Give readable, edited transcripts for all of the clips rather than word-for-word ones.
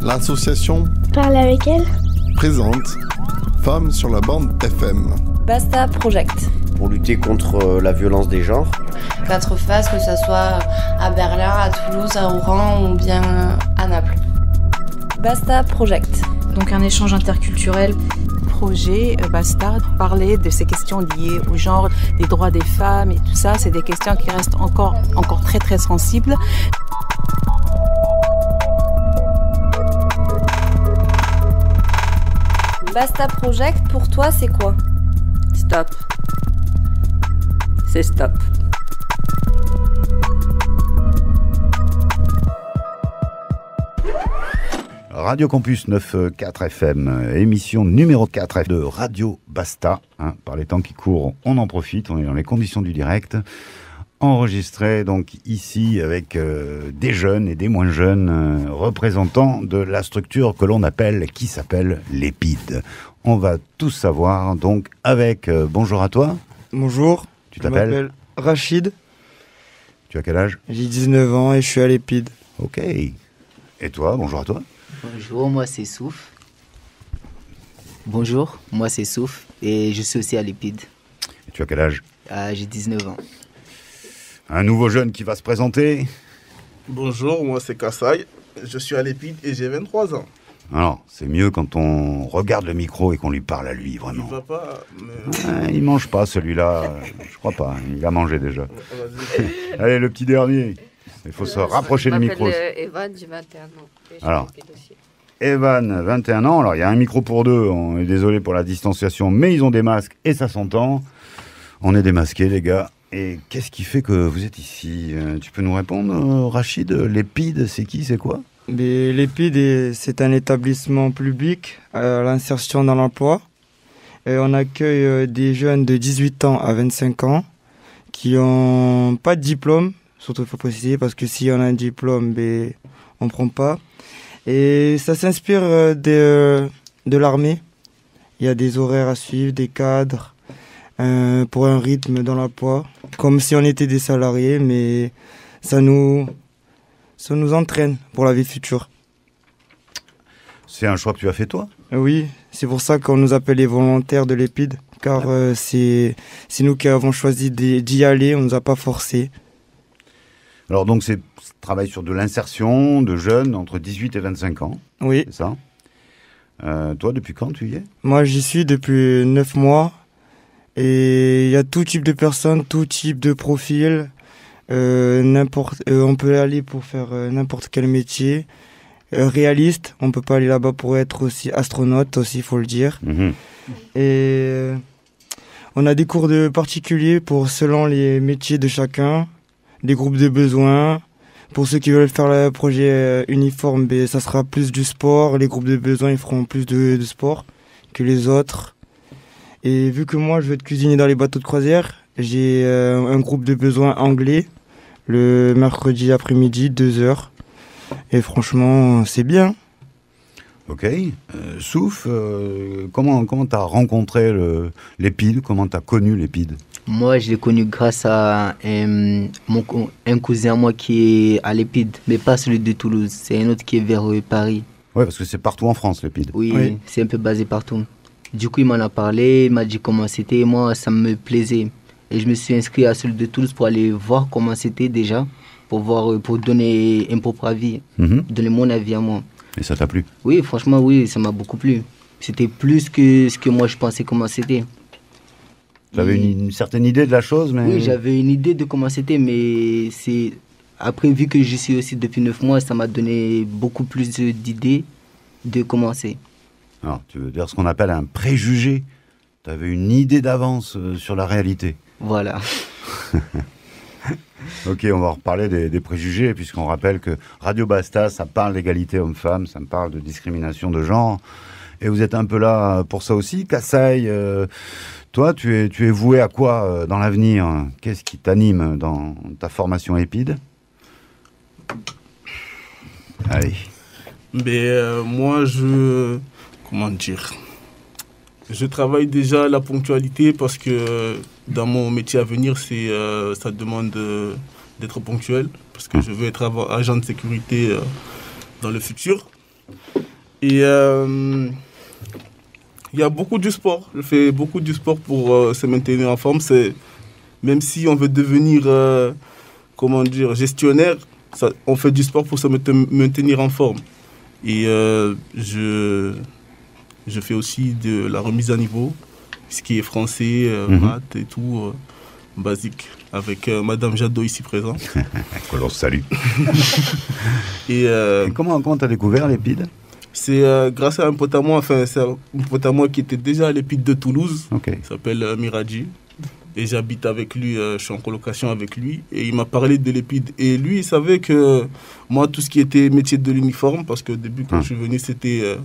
L'association Parle avec elle présente Femmes sur la bande FM. Basta Project. Pour lutter contre la violence des genres. 4 faces, que ce soit à Berlin, à Toulouse, à Oran ou bien à Naples. Basta Project. Donc un échange interculturel. Projet Basta, parler de ces questions liées au genre, des droits des femmes et tout ça, c'est des questions qui restent encore très très sensibles. Basta Project, pour toi, c'est quoi? Stop. C'est stop. Radio Campus 9.4 FM, émission numéro 4 de Radio Basta. Par les temps qui courent, on en profite, on est dans les conditions du direct. Enregistré donc ici avec des jeunes et des moins jeunes représentants de la structure que l'on appelle, qui s'appelle l'EPID. On va tout savoir donc avec, bonjour à toi. Bonjour, Tu t'appelles? Je m'appelle Rachid. Tu as quel âge? J'ai 19 ans et je suis à l'EPID. Ok. Et toi, bonjour à toi. Bonjour, moi c'est Souf. Bonjour, moi c'est Souf et je suis aussi à l'EPID. Et tu as quel âge? J'ai 19 ans. Un nouveau jeune qui va se présenter. Bonjour, moi c'est Kassai, je suis à l'EPID et j'ai 23 ans. Alors, c'est mieux quand on regarde le micro et qu'on lui parle à lui, vraiment. Il va pas, mais... Il mange pas celui-là, je crois pas, il a mangé déjà. Allez, le petit dernier. Il faut se rapprocher du micro. Je m'appelle Evan, j'ai 21 ans. Alors, Evan, 21 ans. Alors, il y a un micro pour deux. On est désolé pour la distanciation, mais ils ont des masques et ça s'entend. On est démasqués, les gars. Et qu'est-ce qui fait que vous êtes ici? Tu peux nous répondre, Rachid? L'EPID, c'est qui, c'est quoi? L'EPID, c'est un établissement public à l'insertion dans l'emploi. On accueille des jeunes de 18 ans à 25 ans qui n'ont pas de diplôme. Surtout, il faut préciser, parce que si on a un diplôme, on ne prend pas. Et ça s'inspire de l'armée. Il y a des horaires à suivre, des cadres, pour un rythme dans l'emploi. Comme si on était des salariés, mais ça nous entraîne pour la vie future. C'est un choix que tu as fait, toi? Oui, c'est pour ça qu'on nous appelle les volontaires de l'EPID. Car c'est nous qui avons choisi d'y aller, on ne nous a pas forcés. Alors donc, c'est travail sur de l'insertion de jeunes entre 18 et 25 ans. Oui. C'est ça. Toi, depuis quand tu y es? Moi, j'y suis depuis 9 mois. Et il y a tout type de personnes, tout type de profil. On peut aller pour faire n'importe quel métier. Réaliste, on peut pas aller là-bas pour être aussi astronaute, aussi, il faut le dire. Mmh. Et on a des cours de particuliers selon les métiers de chacun. Des groupes de besoins. Pour ceux qui veulent faire le projet uniforme, ça sera plus du sport. Les groupes de besoins, ils feront plus de sport que les autres. Et vu que moi, je veux être cuisinier dans les bateaux de croisière, j'ai un groupe de besoins anglais le mercredi après-midi, 2h. Et franchement, c'est bien. Ok. Souf, comment t'as rencontré l'EPID? Comment t'as connu l'EPID? Moi, je l'ai connu grâce à un cousin à moi qui est à l'EPID, mais pas celui de Toulouse. C'est un autre qui est vers Paris. Oui, parce que c'est partout en France, l'EPID. Oui, c'est un peu basé partout. Du coup, il m'en a parlé, il m'a dit comment c'était. Moi, ça me plaisait. Et je me suis inscrit à celui de Toulouse pour aller voir comment c'était déjà, pour donner un propre avis, donner mon avis à moi. Et ça t'a plu? Oui, franchement, oui, ça m'a beaucoup plu. C'était plus que ce que moi je pensais comment c'était. Tu avais une certaine idée de la chose, mais... Oui, j'avais une idée de comment c'était, mais c'est... Après, vu que je suis aussi depuis 9 mois, ça m'a donné beaucoup plus d'idées de commencer. Alors, tu veux dire ce qu'on appelle un préjugé? Tu avais une idée d'avance sur la réalité? Voilà. Ok, on va reparler des préjugés, puisqu'on rappelle que Radio Basta, ça parle d'égalité homme-femme, ça me parle de discrimination de genre. Et vous êtes un peu là pour ça aussi. Kassai, toi, tu es voué à quoi dans l'avenir? Qu'est-ce qui t'anime dans ta formation EPID? Allez. Moi, comment dire? Je travaille déjà à la ponctualité parce que dans mon métier à venir, ça demande d'être ponctuel parce que je veux être agent de sécurité dans le futur. Et il y a beaucoup de sport. Je fais beaucoup de sport pour se maintenir en forme. Même si on veut devenir gestionnaire, on fait du sport pour se maintenir en forme. Et je fais aussi de la remise à niveau, ce qui est français, maths et tout, basique, avec Madame Jadot ici présente. Que l'on salue. Et comment tu as découvert l'EPID ? C'est grâce à un pote à moi, c'est un pote à moi qui était déjà à l'EPID de Toulouse. Okay. Il s'appelle Miradji. Et j'habite avec lui, je suis en colocation avec lui. Et il m'a parlé de l'EPID. Et lui, il savait que moi, tout ce qui était métier de l'uniforme, parce qu'au début, quand je suis venu, c'était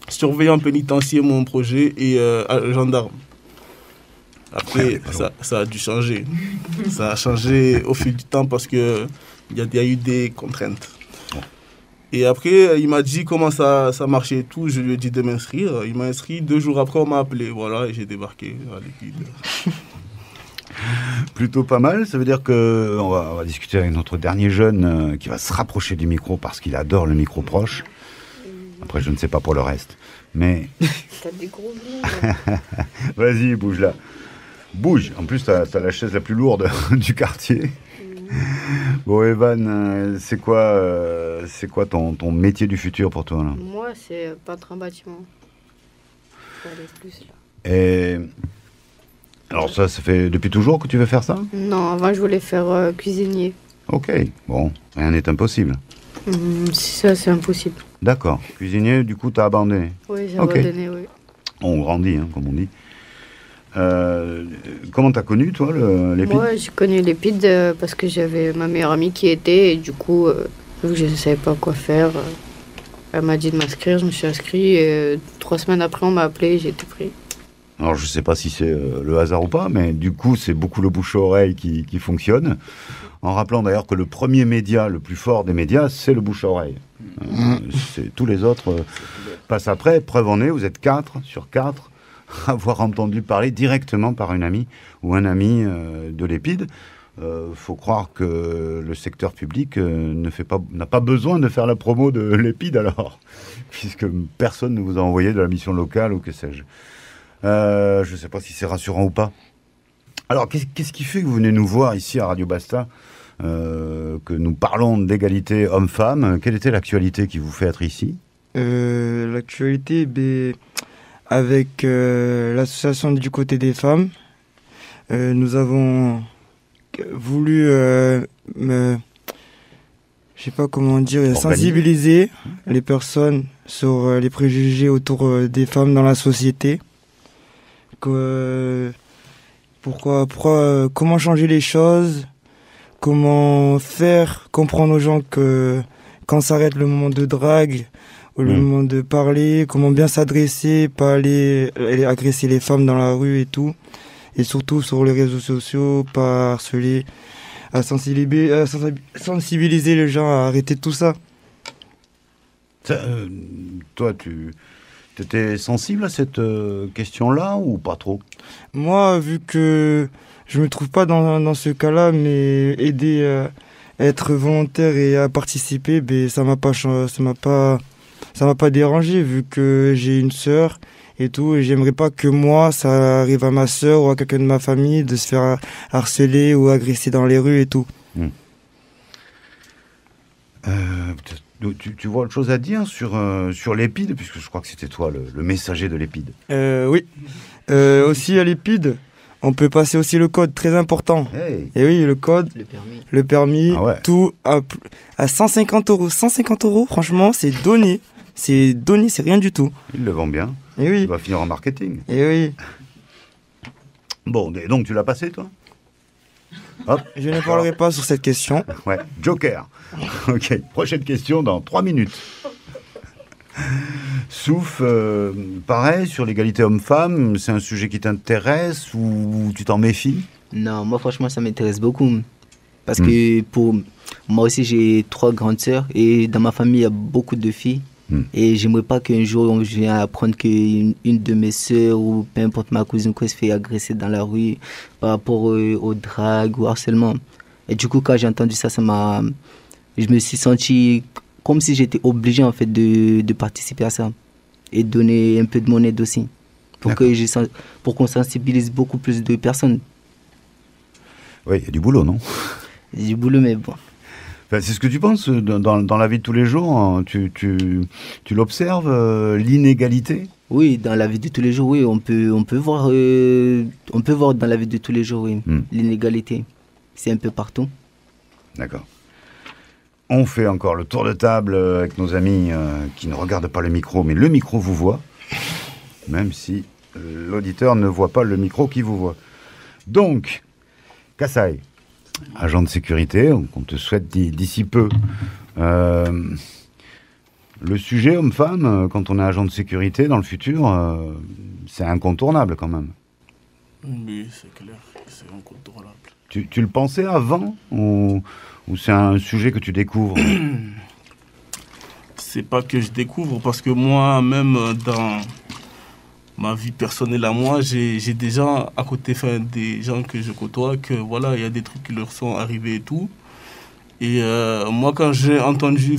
surveillant pénitentiaire, mon projet, et gendarme. Après, ça a dû changer. Ça a changé au fil du temps parce qu'il y a eu des contraintes. Et après, il m'a dit comment ça marchait et tout. Je lui ai dit de m'inscrire. Il m'a inscrit. 2 jours après, on m'a appelé. Voilà, et j'ai débarqué à l'EPID. Plutôt pas mal. Ça veut dire qu'on va discuter avec notre dernier jeune qui va se rapprocher du micro parce qu'il adore le micro proche. Après, je ne sais pas pour le reste. Mais... T'as des gros boules. Vas-y, bouge là. Bouge. En plus, t'as la chaise la plus lourde du quartier. Bon, Evan, c'est quoi ton métier du futur pour toi là ? Moi, c'est peintre en bâtiment. Faut aller plus là. Et alors ça fait depuis toujours que tu veux faire ça ? Non, avant je voulais faire cuisinier. Ok, bon, rien n'est impossible. Ça, c'est impossible. D'accord, cuisinier, du coup, t'as abandonné ? Oui, j'ai abandonné, oui. On grandit, comme on dit. Comment t'as connu, toi, l'EPID ? Moi, j'ai connu l'EPID parce que j'avais ma meilleure amie qui était, et du coup, vu que je ne savais pas quoi faire, elle m'a dit de m'inscrire, je me suis inscrit, et 3 semaines après, on m'a appelé et j'ai été pris. Alors, je ne sais pas si c'est le hasard ou pas, mais du coup, c'est beaucoup le bouche-à-oreille qui fonctionne, en rappelant d'ailleurs que le premier média, le plus fort des médias, c'est le bouche-à-oreille. Tous les autres passent après. Preuve en est, vous êtes 4 sur 4 avoir entendu parler directement par une amie ou un ami de l'EPID. Faut croire que le secteur public n'a pas besoin de faire la promo de l'EPID alors, puisque personne ne vous a envoyé de la mission locale ou que sais-je. Je ne sais pas si c'est rassurant ou pas. Alors, qu'est-ce qui fait que vous venez nous voir ici à Radio Basta, que nous parlons d'égalité homme-femme ? Quelle était l'actualité qui vous fait être ici ? L'actualité, avec l'association du côté des femmes, nous avons voulu, je sais pas comment dire, sensibiliser les personnes sur les préjugés autour des femmes dans la société. Comment changer les choses, comment faire comprendre aux gens que quand s'arrête le moment de drague, ou le moment de parler, comment bien s'adresser, pas aller agresser les femmes dans la rue et tout, et surtout sur les réseaux sociaux, pas harceler, à sensibiliser les gens à arrêter tout ça. Toi, tu étais sensible à cette question-là ou pas trop ? Moi, vu que je me trouve pas dans ce cas-là, mais aider à être volontaire et à participer, ça m'a pas dérangé, vu que j'ai une sœur et tout, et j'aimerais pas que moi, ça arrive à ma sœur ou à quelqu'un de ma famille de se faire harceler ou agresser dans les rues et tout. Tu vois autre chose à dire sur l'EPID, puisque je crois que c'était toi le messager de l'EPID. Oui. Aussi à l'EPID, on peut passer aussi le code, très important. Hey. Et oui, le code, le permis, tout à 150 €. 150 €, franchement, c'est donné. C'est donné, c'est rien du tout. Ils le vendent bien. Et oui. Tu vas finir en marketing. Et oui. Bon, et donc tu l'as passé, toi ? Hop. Je ne parlerai pas sur cette question. Ouais, Joker. Ok, prochaine question dans 3 minutes. Souf, pareil, sur l'égalité homme-femme, c'est un sujet qui t'intéresse ou tu t'en méfies ? Non, moi franchement ça m'intéresse beaucoup. Parce que pour moi aussi j'ai 3 grandes sœurs et dans ma famille il y a beaucoup de filles. Et j'aimerais pas qu'un jour je vienne apprendre qu'une de mes sœurs ou peu importe ma cousine se fait agresser dans la rue par rapport au drague ou harcèlement. Et du coup quand j'ai entendu ça, je me suis senti comme si j'étais obligé en fait de participer à ça et de donner un peu de mon aide aussi pour qu'on sensibilise beaucoup plus de personnes. Oui, il y a du boulot, non? Il y a du boulot, mais bon. Enfin, c'est ce que tu penses dans la vie de tous les jours, hein, tu l'observes, l'inégalité? Oui, dans la vie de tous les jours, oui, on peut voir dans la vie de tous les jours, oui, l'inégalité. C'est un peu partout. D'accord. On fait encore le tour de table avec nos amis qui ne regardent pas le micro, mais le micro vous voit, même si l'auditeur ne voit pas le micro qui vous voit. Donc, Kassaï, agent de sécurité, on te souhaite d'ici peu. Le sujet homme-femme, quand on est agent de sécurité dans le futur, c'est incontournable quand même. Oui, c'est clair, c'est incontournable. Tu le pensais avant ou c'est un sujet que tu découvres? C'est pas que je découvre, parce que moi, même dans ma vie personnelle à moi, j'ai des gens à côté, des gens que je côtoie, que voilà, il y a des trucs qui leur sont arrivés et tout. Et moi, quand j'ai entendu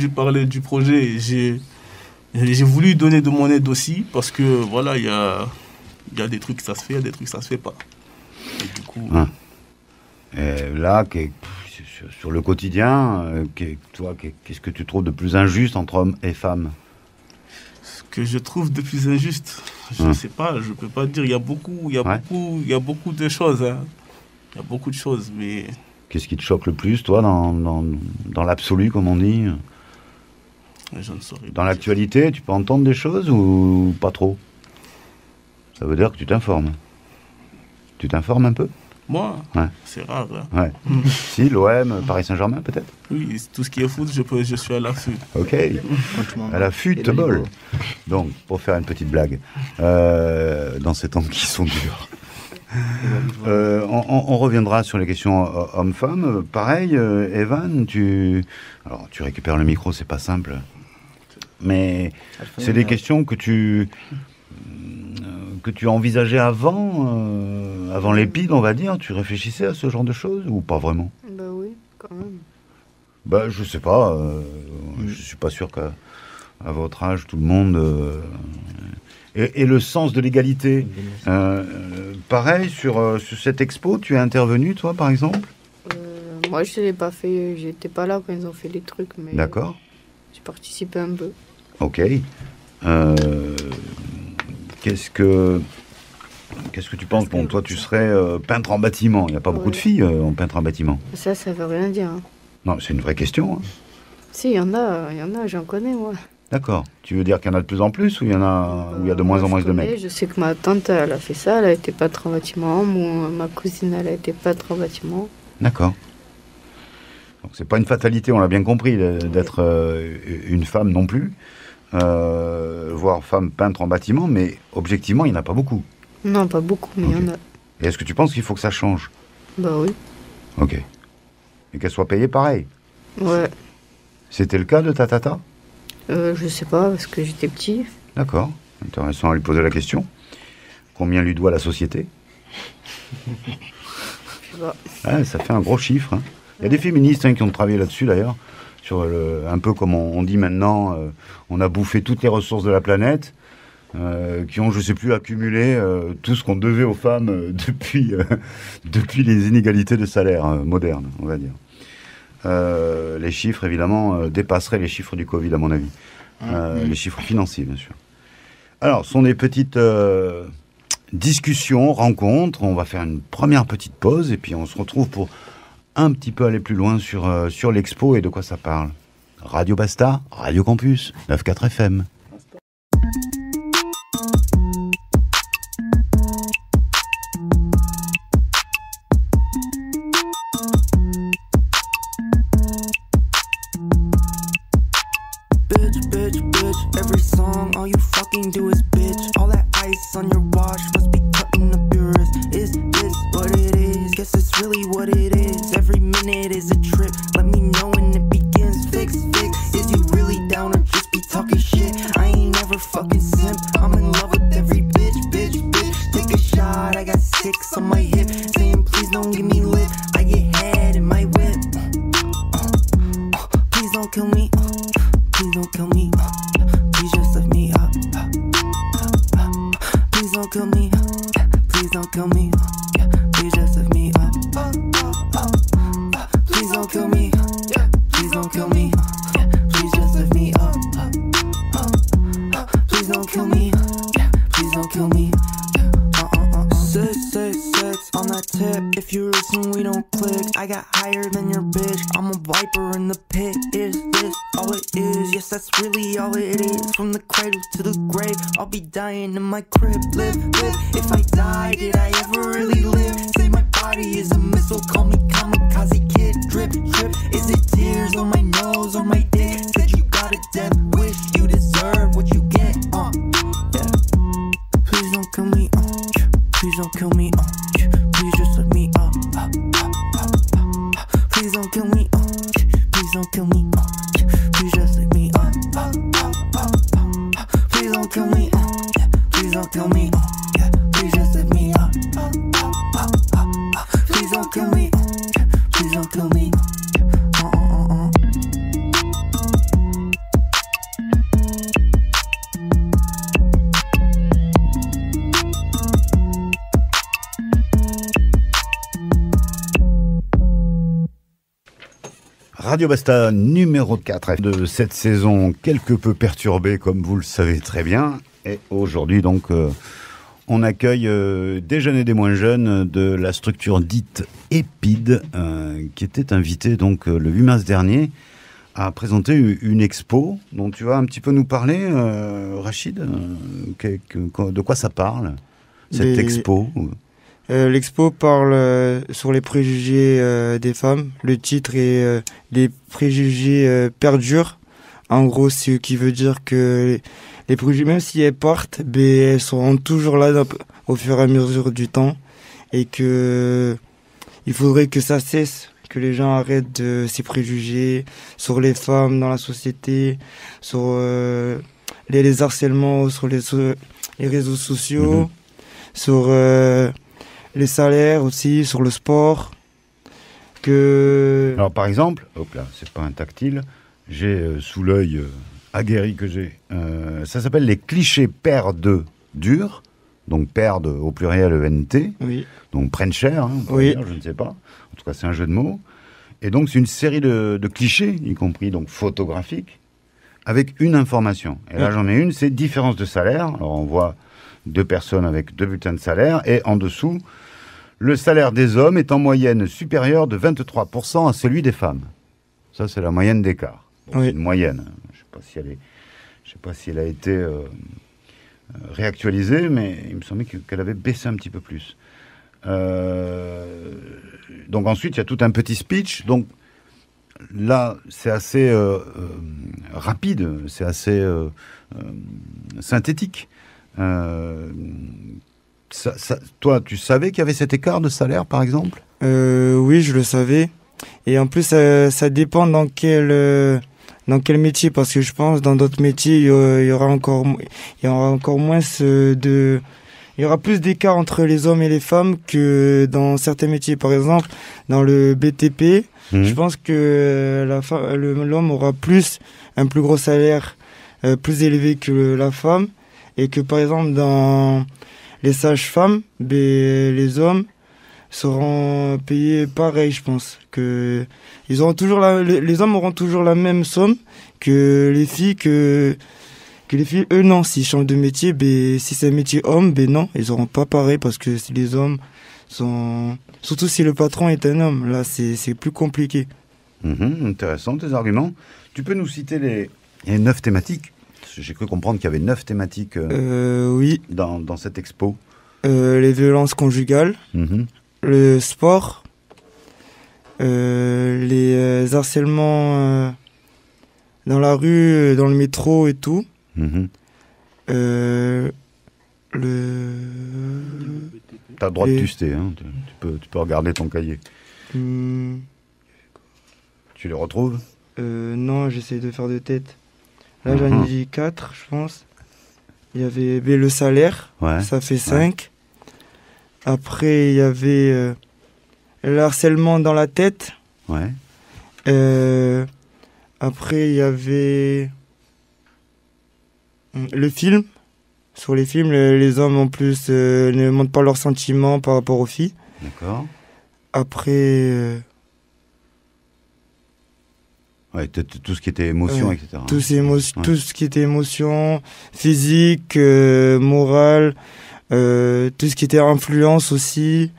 parler du projet, j'ai voulu donner de mon aide aussi, parce que voilà, il y a des trucs ça se fait, il y a des trucs ça se fait pas. Et du coup... Et là, sur le quotidien, toi, qu'est-ce que tu trouves de plus injuste entre hommes et femmes? Ce que je trouve de plus injuste, je ne sais pas, je peux pas dire. Il y a beaucoup de choses. Hein. Il y a beaucoup de choses, mais... Qu'est-ce qui te choque le plus, toi, dans l'absolu, comme on dit? Je ne saurais pas. Dans l'actualité, tu peux entendre des choses ou pas trop? Ça veut dire que tu t'informes. Tu t'informes un peu? Moi, ouais. C'est rare. Hein. Ouais. Si, l'OM, Paris Saint-Germain, peut-être? Oui, tout ce qui est foot, je suis à l'affût. Ok, à l'affût de bol. Donc, pour faire une petite blague, dans ces temps qui sont durs, on reviendra sur les questions hommes-femmes. Pareil, Evan, tu récupères le micro, c'est pas simple. Mais c'est des questions que tu envisageais avant l'épide, on va dire. Tu réfléchissais à ce genre de choses ou pas vraiment? Bah oui, quand même. Bah je sais pas, je suis pas sûr qu'à votre âge tout le monde... Et le sens de l'égalité, pareil, sur cette expo, tu es intervenu, toi, par exemple? Moi, je ne l'ai pas fait, j'étais pas là quand ils ont fait les trucs, mais... D'accord. J'ai participé un peu. Ok. Qu'est-ce que tu penses? Bon, toi, tu serais peintre en bâtiment. Il n'y a pas beaucoup de filles en peintre en bâtiment. Ça veut rien dire. Hein. Non, c'est une vraie question. Hein. Si, il y en a, j'en connais, moi. D'accord. Tu veux dire qu'il y en a de plus en plus ou il y en a où il y a de moins en moins de mecs? Je sais que ma tante, elle a fait ça, elle a été peintre en bâtiment. Ma cousine, elle a été peintre en bâtiment. D'accord. Donc c'est pas une fatalité, on l'a bien compris, d'être une femme non plus. Voire femme peintre en bâtiment, mais objectivement, il n'y en a pas beaucoup. Non, pas beaucoup, mais il y en a. Et est-ce que tu penses qu'il faut que ça change? Bah oui. Ok. Et qu'elle soit payée pareil? Ouais. C'était le cas de ta tata? Je sais pas, parce que j'étais petit. D'accord. Intéressant à lui poser la question. Combien lui doit la société? Je sais pas. Ah, ça fait un gros chiffre. Hein. Il y a des féministes qui ont travaillé là-dessus d'ailleurs. Sur un peu comme on dit maintenant, on a bouffé toutes les ressources de la planète, qui ont, je sais plus, accumulé tout ce qu'on devait aux femmes depuis les inégalités de salaire modernes, on va dire. Les chiffres, évidemment, dépasseraient les chiffres du Covid, à mon avis. Les chiffres financiers, bien sûr. Alors, ce sont des petites discussions, rencontres. On va faire une première petite pause et puis on se retrouve pour un petit peu aller plus loin sur l'expo et de quoi ça parle. Radio Basta, Radio Campus, 9.4 FM. Every song, all you fucking do is bitch. All that ice on your watch must be cutting up your wrist. Is this what it is? Guess it's really what it is. Every minute is a trip. Let me know when it begins. Fix. Is you really down or just be talking shit? I ain't never fucking simp. I'm in love with every bitch. Take a shot. I got 6 on my hip. Saying please don't give me lip. I get head in my whip. Please don't kill me. me. Yeah, please just lift me up. Please don't kill me. Please don't kill me. Yeah, please just lift me up. Please don't kill me. Yeah, please don't kill me. Six on that tip. If you listen, we don't click. I got higher than your bitch. I'm a viper in the pit. Is this all it is? Yes, that's really all it is. From the cradle to the grave, I'll be dying in my crib. Live. If I die, did I ever really live? Say my body is a missile. Call me kamikaze kid. Drip. Is it tears on my nose or my dick? Said you got a death wish. You deserve what you get. Yeah. Please don't kill me. Please don't kill me, please just let me up. Please don't kill me, please don't kill me, please just let me up. Please don't kill me, please don't kill me, please just let me up. Please don't kill me, please don't kill me. Radio Basta numéro 4 de cette saison, quelque peu perturbée comme vous le savez très bien. Et aujourd'hui donc on accueille des jeunes et des moins jeunes de la structure dite EPID qui était invité donc le 8 mars dernier à présenter une expo dont tu vas un petit peu nous parler, Rachid. De quoi ça parle, cette expo? L'expo parle sur les préjugés des femmes. Le titre est les préjugés perdurent. En gros, ce qui veut dire que les préjugés, même si elles partent, elles seront toujours là au fur et à mesure du temps. Et que il faudrait que ça cesse, que les gens arrêtent ces préjugés sur les femmes dans la société, sur les harcèlements sur les réseaux sociaux, sur les salaires aussi, sur le sport. Alors par exemple, hop là, c'est pas un tactile, j'ai sous l'œil aguerri que j'ai, ça s'appelle les clichés perdent durs, donc perdent au pluriel ENT, oui. Donc prennent cher, hein, oui. Dire, je ne sais pas, en tout cas c'est un jeu de mots, et donc c'est une série de clichés, y compris donc photographiques, avec une information. Et là j'en ai une, c'est différence de salaire. Alors on voit 2 personnes avec 2 bulletins de salaire, et en dessous, le salaire des hommes est en moyenne supérieur de 23% à celui des femmes. Ça, c'est la moyenne d'écart. Bon, oui. C'est une moyenne. Je ne sais pas si elle a été réactualisée, mais il me semblait qu'elle avait baissé un petit peu plus. Donc ensuite, il y a tout un petit speech. Donc là, c'est assez rapide, c'est assez synthétique. Toi, tu savais qu'il y avait cet écart de salaire, par exemple ? Oui, je le savais. Et en plus, ça dépend dans quel métier, parce que je pense dans d'autres métiers, il y aura encore moins il y aura plus d'écart entre les hommes et les femmes que dans certains métiers. Par exemple, dans le BTP, je pense que l'homme aura un plus gros salaire, plus élevé que la femme, et que par exemple dans les sages-femmes, les hommes seront payés pareil, je pense. Que les hommes auront toujours la même somme que les filles, eux non, s'ils changent de métier, si c'est un métier homme, non, ils n'auront pas pareil, parce que si les hommes sont... Surtout si le patron est un homme, là c'est plus compliqué. Intéressant tes arguments. Tu peux nous citer les 9 thématiques ? J'ai cru comprendre qu'il y avait 9 thématiques oui. dans cette expo. Les violences conjugales, le sport, les harcèlements dans la rue, dans le métro et tout. T'as le droit de tuster, hein. Tu peux regarder ton cahier. Tu les retrouves ? Non, j'essaie de faire de tête. Là, j'en ai dit 4, je pense. Il y avait le salaire, ça fait 5. Après, il y avait le harcèlement dans la tête. Après, il y avait le film. Sur les films, les hommes en plus ne montrent pas leurs sentiments par rapport aux filles. D'accord. Après, Ouais, tout ce qui était émotion, etc. tout ce qui était émotion, physique, morale, tout ce qui était influence aussi.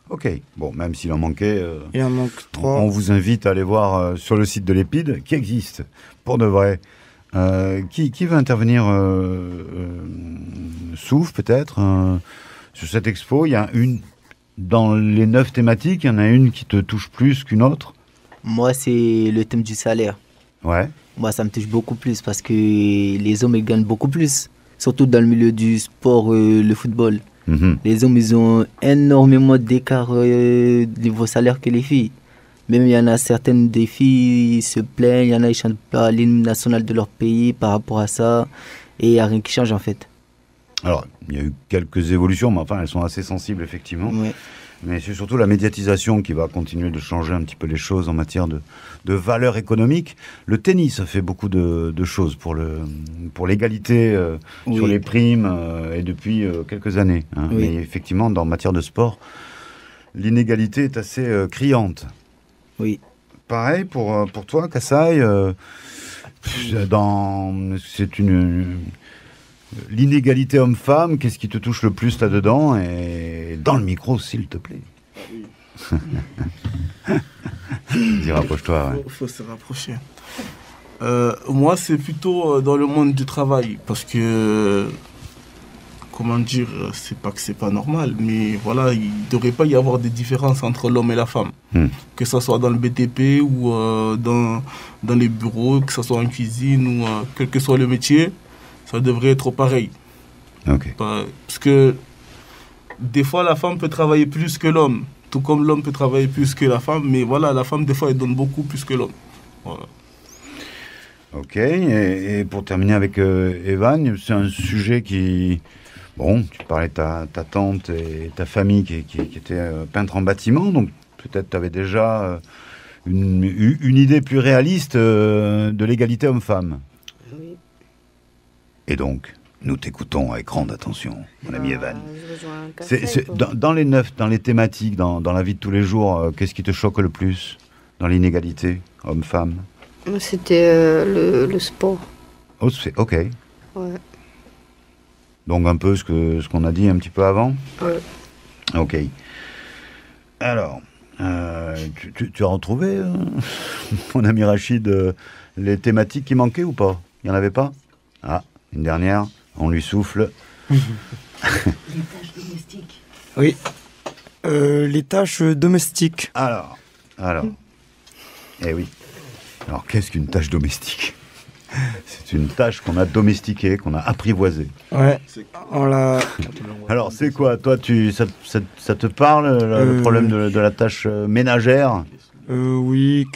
Ok, bon, même s'il en manquait, il en manque 3. On vous invite à aller voir sur le site de l'Épide, qui existe pour de vrai. Qui veut intervenir Souf, peut-être sur cette expo, il y a dans les 9 thématiques, il y en a une qui te touche plus qu'une autre. Moi, c'est le thème du salaire. Ouais. Moi, ça me touche beaucoup plus parce que les hommes, ils gagnent beaucoup plus. Surtout dans le milieu du sport, le football. Les hommes, ils ont énormément d'écart niveau salaire que les filles. Même il y en a certaines des filles se plaignent, il y en a qui chantent pas l'hymne national de leur pays par rapport à ça. Et il n'y a rien qui change en fait. Alors, il y a eu quelques évolutions, mais enfin, elles sont assez sensibles, effectivement. Ouais. Mais c'est surtout la médiatisation qui va continuer de changer un petit peu les choses en matière de valeur économique. Le tennis a fait beaucoup de choses pour l'égalité sur les primes et depuis quelques années. Hein. Oui. Mais effectivement, en matière de sport, l'inégalité est assez criante. Oui. Pareil pour toi, Kassai. C'est l'inégalité homme-femme, qu'est-ce qui te touche le plus là-dedans? Et dans le micro, s'il te plaît. Dis, rapproche-toi. Il faut se rapprocher. Moi, c'est plutôt dans le monde du travail. Parce que, comment dire, c'est pas que c'est pas normal, mais voilà, il ne devrait pas y avoir des différences entre l'homme et la femme. Que ce soit dans le BTP ou dans les bureaux, que ce soit en cuisine ou quel que soit le métier. Ça devrait être pareil. Okay. Parce que des fois, la femme peut travailler plus que l'homme. Tout comme l'homme peut travailler plus que la femme. Mais voilà, la femme, des fois, elle donne beaucoup plus que l'homme. Voilà. Ok. Et pour terminer avec Evan, c'est un sujet qui... Bon, tu parlais de ta tante et ta famille qui était peintre en bâtiment. Donc peut-être tu avais déjà une idée plus réaliste de l'égalité homme-femme. Oui. Et donc, nous t'écoutons avec grande attention, mon ami Evan. Je rejoins un café, dans les 9, dans les thématiques, dans la vie de tous les jours, qu'est-ce qui te choque le plus dans l'inégalité homme-femme? C'était le sport. Oh, ok. Ouais. Donc un peu ce qu'on a dit un petit peu avant? Ouais. Ok. Alors, tu as retrouvé, mon ami Rachid, les thématiques qui manquaient ou pas? Il n'y en avait pas? Ah, une dernière, on lui souffle. Les tâches domestiques. Oui. Les tâches domestiques. Alors. Eh oui. Alors, qu'est-ce qu'une tâche domestique? C'est une tâche qu'on a domestiquée, qu'on a apprivoisée. Ouais. On l'a... Alors, c'est quoi? Toi, ça te parle, le problème de la tâche ménagère? Oui,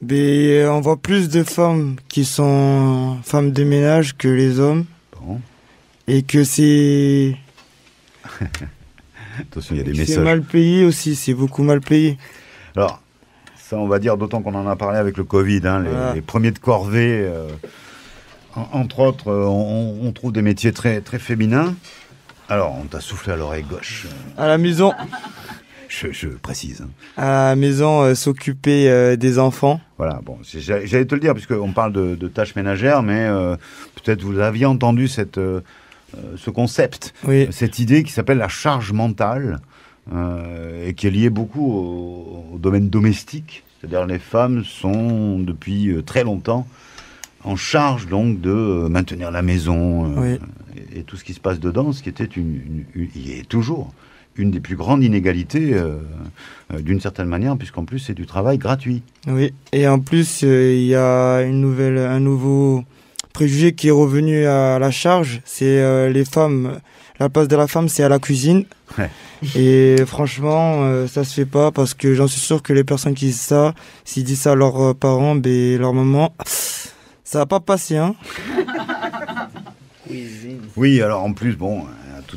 mais on voit plus de femmes qui sont femmes de ménage que les hommes. Bon. Et que c'est... Attention, il y a des messages. C'est mal payé aussi, c'est beaucoup mal payé. Alors, ça, on va dire, d'autant qu'on en a parlé avec le Covid, hein, les premiers de corvée, entre autres, on trouve des métiers très, très féminins. Alors, on t'a soufflé à l'oreille gauche. À la maison. Je précise. Hein. À la maison, s'occuper des enfants. Voilà, bon, j'allais te le dire, puisqu'on parle de tâches ménagères, mais peut-être vous aviez entendu ce concept, oui. Cette idée qui s'appelle la charge mentale, et qui est liée beaucoup au domaine domestique. C'est-à-dire les femmes sont depuis très longtemps en charge donc de maintenir la maison oui. et tout ce qui se passe dedans, ce qui était il est toujours une des plus grandes inégalités d'une certaine manière, puisqu'en plus c'est du travail gratuit. Oui, et en plus il y a un nouveau préjugé qui est revenu à la charge, c'est les femmes. La place de la femme, c'est à la cuisine. Ouais. Et franchement, ça se fait pas parce que j'en suis sûr que les personnes qui disent ça, s'ils disent ça à leurs parents, leur maman, ça va pas passer, hein. Oui, alors en plus, bon,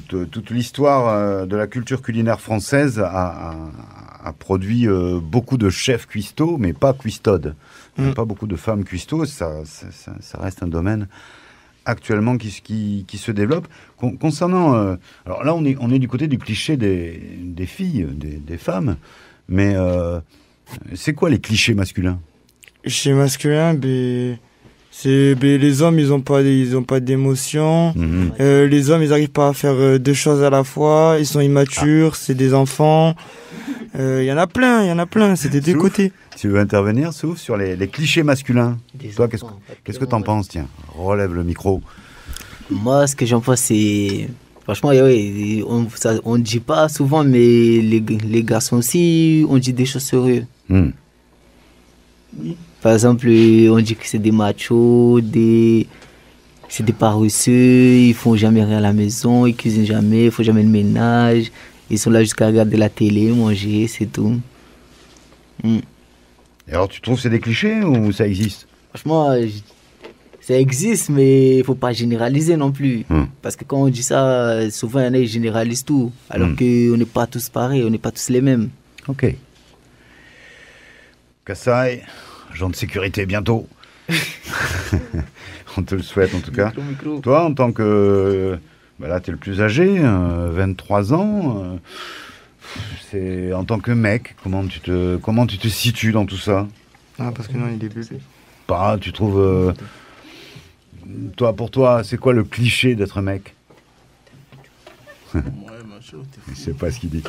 toute l'histoire de la culture culinaire française a produit beaucoup de chefs cuistots, mais pas cuistodes. Pas beaucoup de femmes cuistots, ça reste un domaine actuellement qui se développe. Concernant... alors là, on est du côté du cliché des filles, des femmes, mais c'est quoi les clichés masculins? Chez masculin, les hommes, ils ont pas d'émotion. Les hommes, ils arrivent pas à faire deux choses à la fois. Ils sont immatures, c'est des enfants. Il y en a plein, c'est des deux côtés. Tu veux intervenir, Souf, sur les clichés masculins? Toi, qu'est-ce que t'en penses? Tiens, relève le micro. Moi, ce que j'en pense, c'est... Franchement, on ne dit pas souvent, mais les garçons aussi, on dit des choses sérieuses. Par exemple, on dit que c'est des machos, c'est des paresseux, ils font jamais rien à la maison, ils cuisinent jamais, ils font jamais le ménage, ils sont là jusqu'à regarder la télé, manger, c'est tout. Et alors, tu trouves que c'est des clichés ou ça existe? Franchement, ça existe, mais il faut pas généraliser non plus. Parce que quand on dit ça, souvent, il y en a qui généralisent tout, alors qu'on n'est pas tous pareils, on n'est pas tous les mêmes. Ok. Kassai, agent de sécurité bientôt. On te le souhaite en tout cas. Micro. Toi, en tant que... là, tu es le plus âgé, 23 ans. C'est en tant que mec, comment tu te situes dans tout ça? Parce que non, il est bébé. Tu trouves... pour toi, c'est quoi le cliché d'être mec? Ouais, macho. Je sais pas ce qu'il dit.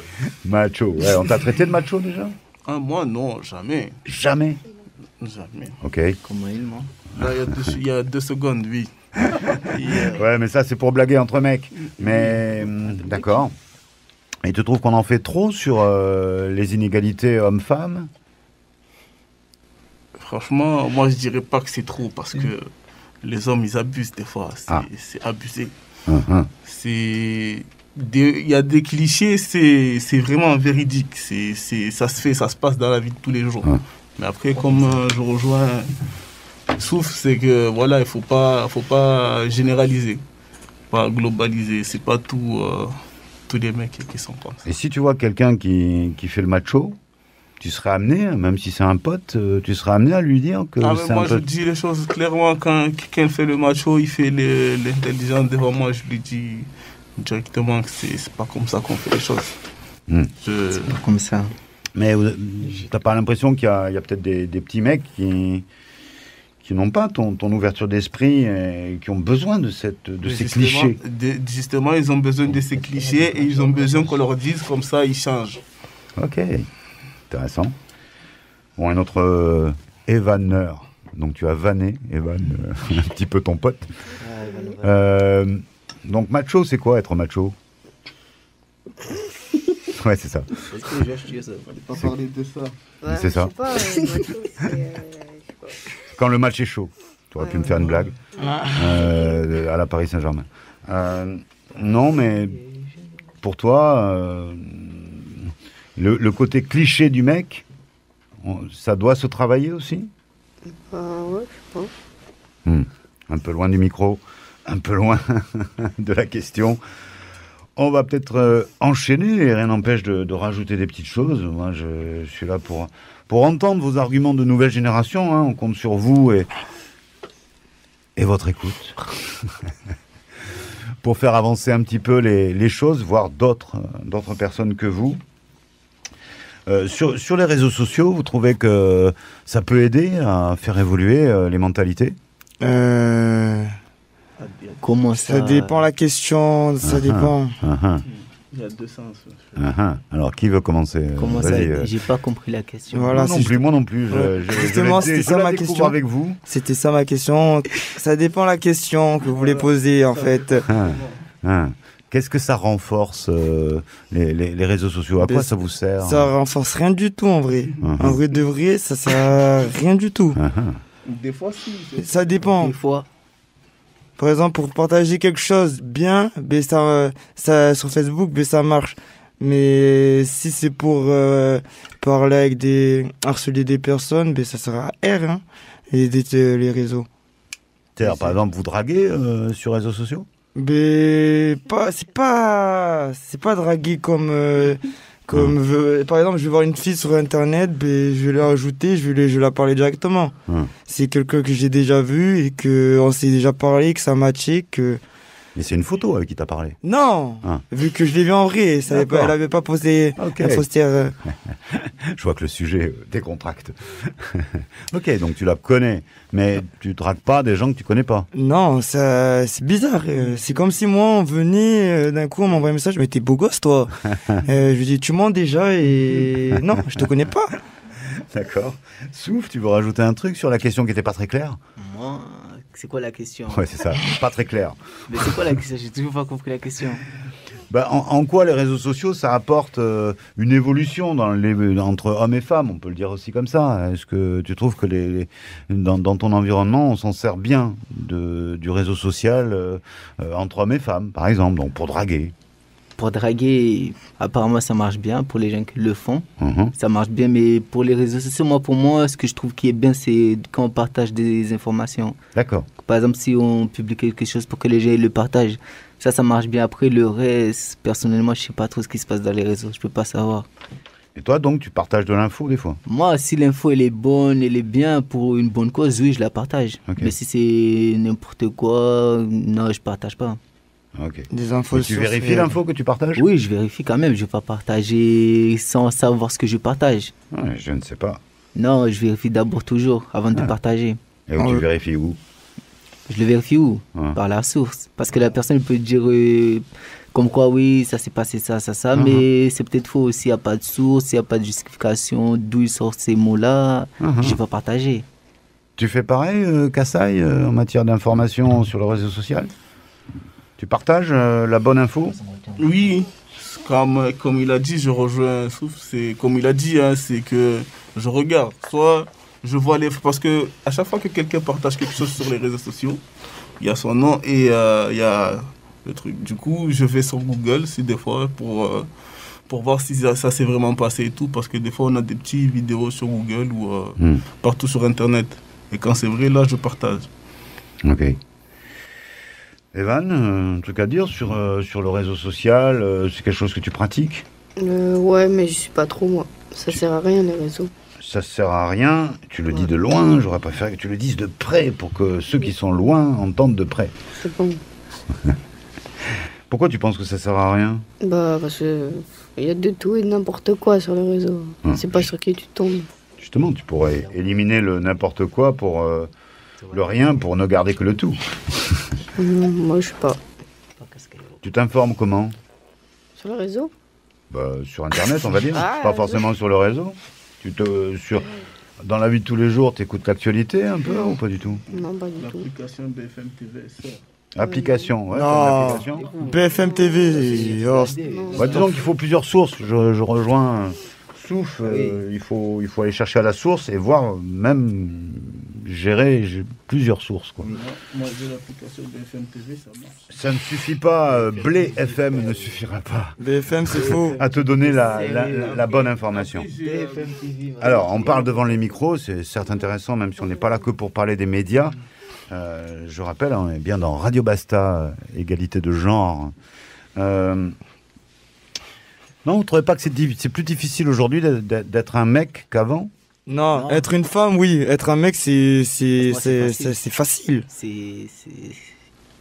Macho. Ouais, on t'a traité de macho déjà? Moi, non, jamais. Jamais? Jamais. Ok. Comment il ment? Là, il y a 2 secondes, oui. Ouais, mais ça, c'est pour blaguer entre mecs. Mais, d'accord. Et tu trouves qu'on en fait trop sur les inégalités hommes-femmes? Franchement, moi, je dirais pas que c'est trop, parce que les hommes, ils abusent des fois. C'est abusé. Il y a des clichés, c'est vraiment véridique. Ça se passe dans la vie de tous les jours. Mais après, comme je rejoins Souf, c'est que voilà, il faut pas généraliser, pas globaliser. C'est pas tous les mecs qui sont comme ça. Et si tu vois quelqu'un qui fait le macho, tu serais amené, même si c'est un pote, tu serais amené à lui dire que c'est un moi, pote. je dis les choses clairement. Quand quelqu'un fait le macho, il fait l'intelligent devant moi, je lui dis directement que c'est pas comme ça qu'on fait les choses. C'est pas comme ça. Mais t'as pas l'impression qu'il y a peut-être des petits mecs qui n'ont pas ton ouverture d'esprit et qui ont besoin de ces clichés? Justement, ils ont besoin de ces clichés et ils ont besoin qu'on leur dise, comme ça ils changent. Ok, intéressant. Bon, un autre évanneur. Donc tu as vanné, Evan, un petit peu ton pote. Donc macho, c'est quoi être macho? Ouais, c'est ça. Est-ce que j'ai acheté ça? Fallait pas parler de ça. Ouais, c'est ça. Pas, macho, quand le match est chaud. Tu aurais pu me faire une blague à la Paris Saint-Germain. Non, mais pour toi, le côté cliché du mec, ça doit se travailler aussi? ouais, je pense. Un peu loin du micro, un peu loin de la question. On va peut-être enchaîner, et rien n'empêche de rajouter des petites choses. Moi, je suis là pour entendre vos arguments de nouvelle génération. On compte sur vous et votre écoute pour faire avancer un petit peu les choses, voir d'autres personnes que vous. Sur les réseaux sociaux, vous trouvez que ça peut aider à faire évoluer les mentalités? Comment ça? Ça dépend la question, ça dépend. Il y a 2 sens. Alors, qui veut commencer? Comment ça? J'ai pas compris la question. Voilà, moi non plus. Justement, c'était ça ma question. Avec vous. C'était ça ma question. Ça dépend la question que vous voulez poser, en fait. Qu'est-ce que ça renforce, les réseaux sociaux? À quoi ça vous sert? Ça renforce rien du tout, en vrai. En vrai de vrai, ça sert à rien du tout. Des fois, si. Ça dépend. Des fois. Par exemple, pour partager quelque chose bien, ça sur Facebook, ça marche. Mais si c'est pour parler avec harceler des personnes, ça sert à R, les réseaux. C'est-à-dire, par exemple, vous draguez sur les réseaux sociaux? C'est pas draguer comme Comme, par exemple, je vais voir une fille sur Internet, ben, je vais la rajouter, je vais la parler directement. C'est quelqu'un que j'ai déjà vu et qu'on s'est déjà parlé, que ça matchait, que... Mais c'est une photo avec qui t'as parlé. Non, vu que je l'ai vu en vrai, elle avait pas posé un poster. Je vois que le sujet décontracte. Ok, donc tu la connais, mais tu dragues pas des gens que tu connais pas. Non, c'est bizarre. C'est comme si moi, on venait, d'un coup, on m'envoie un message, mais t'es beau gosse, toi. Je lui dis, tu mens déjà et... Non, je te connais pas. D'accord. Souf, tu veux rajouter un truc sur la question qui était pas très claire? Moi, c'est quoi la question? Ouais, c'est ça, pas très clair. Mais c'est quoi la question? J'ai toujours pas compris la question. Bah, en quoi les réseaux sociaux, ça apporte une évolution entre hommes et femmes, on peut le dire aussi comme ça. Est-ce que tu trouves que dans ton environnement, on s'en sert bien du réseau social entre hommes et femmes, par exemple, donc pour draguer? Pour draguer, apparemment, ça marche bien pour les gens qui le font. Ça marche bien, mais pour les réseaux sociaux, pour moi, ce que je trouve qui est bien, c'est quand on partage des informations. D'accord. Par exemple, si on publie quelque chose pour que les gens le partagent, ça marche bien. Après, le reste, personnellement, je ne sais pas trop ce qui se passe dans les réseaux. Je ne peux pas savoir. Et toi, donc, tu partages de l'info des fois? Moi, si l'info, elle est bonne, elle est bien pour une bonne cause, oui, je la partage. Okay. Mais si c'est n'importe quoi, non, je ne partage pas. Okay. Des infos. Tu vérifies l'info que tu partages? Oui, je vérifie quand même. Je ne vais pas partager sans savoir ce que je partage. Ouais, je ne sais pas. Non, je vérifie d'abord toujours avant de partager. Et tu vérifies où? Je le vérifie où? Par la source. Parce que la personne peut dire comme quoi, oui, ça s'est passé ça, mais c'est peut-être faux. S'il n'y a pas de source, s'il n'y a pas de justification, d'où ils sortent ces mots-là, je ne vais pas partager. Tu fais pareil, Kassaï, en matière d'information sur le réseau social? Tu partages la bonne info? Oui, comme il a dit, je rejoins Souf. C'est comme il a dit, c'est que je regarde. Soit je vois parce que à chaque fois que quelqu'un partage quelque chose sur les réseaux sociaux, il y a son nom et il y a le truc. Du coup, je vais sur Google, des fois pour voir si ça s'est vraiment passé et tout, parce que des fois on a des petites vidéos sur Google ou partout sur Internet. Et quand c'est vrai, là, je partage. Ok. Evan, un truc à dire sur le réseau social, c'est quelque chose que tu pratiques? Ouais, mais je suis pas trop, moi. Ça sert à rien, les réseaux. Ça sert à rien, tu le dis de loin, j'aurais préféré que tu le dises de près pour que ceux qui sont loin entendent de près. C'est bon. Pourquoi tu penses que ça sert à rien? Bah, parce que il y a de tout et de n'importe quoi sur les réseaux. C'est pas sur qui tu tombes. Justement, tu pourrais éliminer le n'importe quoi pour le rien, pour ne garder que le tout. Moi, je sais pas. Tu t'informes comment? Sur le réseau? Bah, sur Internet, on va dire. Pas forcément sur le réseau. Dans la vie de tous les jours, tu écoutes l'actualité un peu ou pas du tout? Non, pas du tout. L'application BFM TV, ça. Application, ouais. Non, BFM TV. Bah, disons qu'il faut plusieurs sources. Je rejoins Souf. Il faut aller chercher à la source et voir, même gérer plusieurs sources, quoi. Moi, j'ai l'application BFM TV, ça marche. Ça ne suffit pas. Blé FM ne suffira pas. BFM, c'est faux. À te donner la bonne information. Alors, on parle devant les micros, c'est certes intéressant, même si on n'est pas là que pour parler des médias. Je rappelle, on est bien dans Radio Basta, égalité de genre. Non, vous ne trouvez pas que c'est plus difficile aujourd'hui d'être un mec qu'avant? Non, être une femme, oui. Être un mec, c'est facile.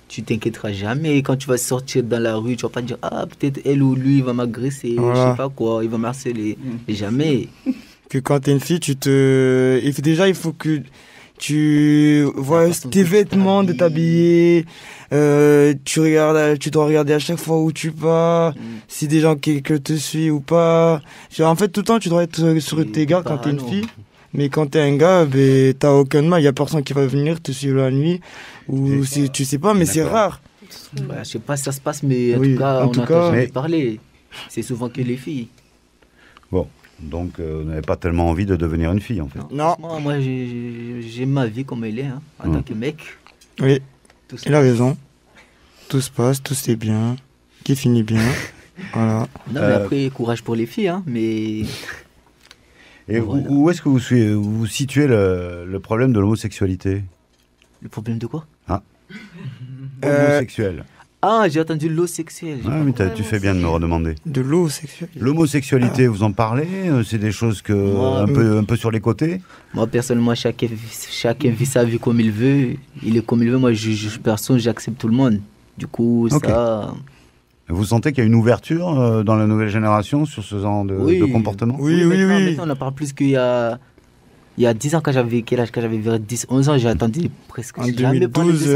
Tu t'inquiéteras jamais. Quand tu vas sortir dans la rue, tu vas pas dire peut-être elle ou lui va m'agresser, je sais pas quoi, il va m'harceler. Jamais. Que quand t'es une fille, déjà il faut que tu vois tes vêtements, de t'habiller. Tu dois regarder à chaque fois où tu vas, si des gens qui te suivent ou pas. En fait, tout le temps, tu dois être sur tes gardes quand t'es une fille. Mais quand t'es un gars, t'as aucun mal. Il y a personne qui va venir te suivre la nuit. Ou tu sais pas, mais c'est rare. Ouais, je sais pas si ça se passe, mais en tout cas, on entend jamais parler. C'est souvent que les filles. Bon. Donc, vous n'avez pas tellement envie de devenir une fille, en fait. Non. Moi, j'ai ma vie comme elle est, en tant que mec. Oui, il a raison. Tout se passe, tout c'est bien, qui finit bien. Voilà. Non, mais après, courage pour les filles, mais... Et voilà. Où est-ce que vous situez le problème de l'homosexualité? Le problème de quoi? Homosexuel. Ah, j'ai entendu l'eau sexuelle. Ouais, mais tu fais bien de me redemander. De l'eau sexuelle. L'homosexualité, vous en parlez? C'est des choses que un peu sur les côtés? Moi, personnellement, chacun vit sa vie comme il veut. Il est comme il veut. Moi, je juge personne, j'accepte tout le monde. Du coup, ça... Vous sentez qu'il y a une ouverture dans la nouvelle génération sur ce genre de comportement? Oui. Maintenant, on en parle plus qu'il y a... Il y a 10 ans, quand j'avais vers 10, 11 ans, j'ai attendu presque... En 2012,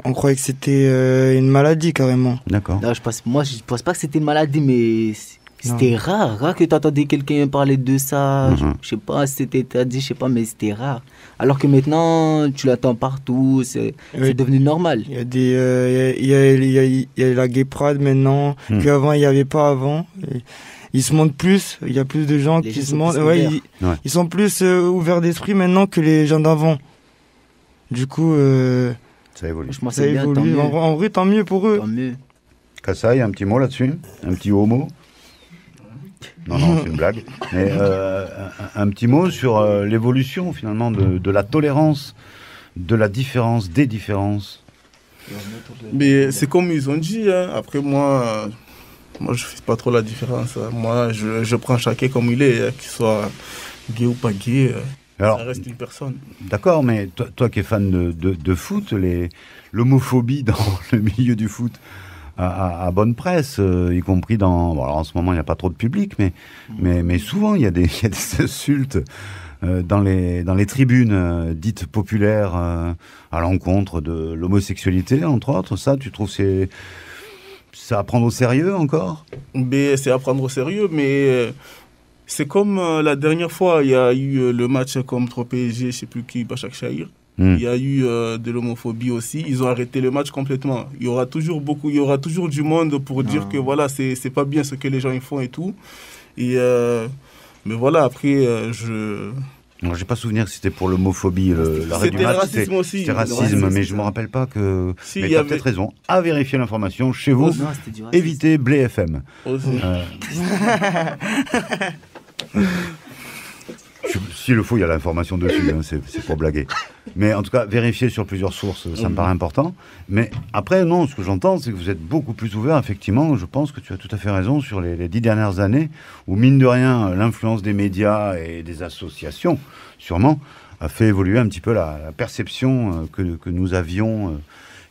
on croyait que c'était une maladie, carrément. D'accord. Je pense pas que c'était une maladie, mais c'était rare que tu entendais quelqu'un parler de ça. Je sais pas si c'était interdit, je sais pas, mais c'était rare. Alors que maintenant, tu l'attends partout, c'est devenu normal. Il y a la gay pride maintenant, qu'avant, il n'y avait pas avant. Ils se montrent plus, il y a plus de gens qui se montrent. Ils sont plus ouverts d'esprit maintenant que les gens d'avant. Du coup, ça évolue. Ça évolue. En vrai, tant mieux pour eux. Tant mieux. Kassaï, un petit mot là-dessus? Un petit homo? Non, c'est une blague. Mais un petit mot sur l'évolution finalement de la tolérance, de la différence, des différences. Mais c'est comme ils ont dit. Après, moi, je fais pas trop la différence. Moi, je prends chacun comme il est, qu'il soit gay ou pas gay. Alors, ça reste une personne. D'accord, mais toi qui es fan de foot, l'homophobie dans le milieu du foot a bonne presse, y compris dans... Bon, alors en ce moment, il n'y a pas trop de public, mais souvent, il y a des insultes dans les tribunes dites populaires à l'encontre de l'homosexualité, entre autres. Ça, tu trouves c'est à prendre au sérieux encore? Mais c'est à prendre au sérieux, mais c'est comme la dernière fois, il y a eu le match contre PSG, je ne sais plus qui, Başakşehir. Il y a eu de l'homophobie aussi. Ils ont arrêté le match complètement. Il y aura toujours du monde pour dire que voilà, c'est pas bien ce que les gens ils font et tout. Et mais voilà, après Non, j'ai pas souvenir que c'était pour l'homophobie. C'était le racisme aussi. C'était racisme, mais je me rappelle pas que... mais tu as peut-être raison. À vérifier l'information chez vous. Évitez Blé FM. S'il le faut, il y a l'information dessus, c'est pour blaguer. Mais en tout cas, vérifier sur plusieurs sources, ça me paraît important. Mais après, non, ce que j'entends, c'est que vous êtes beaucoup plus ouvert, effectivement. Je pense que tu as tout à fait raison sur les 10 dernières années, où mine de rien, l'influence des médias et des associations, sûrement, a fait évoluer un petit peu la perception que nous avions,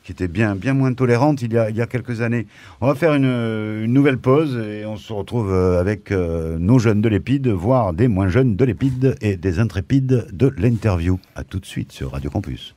qui était bien moins tolérante il y a quelques années. On va faire une nouvelle pause et on se retrouve avec nos jeunes de l'Épide, voire des moins jeunes de l'Épide et des intrépides de l'interview. À tout de suite sur Radio Campus.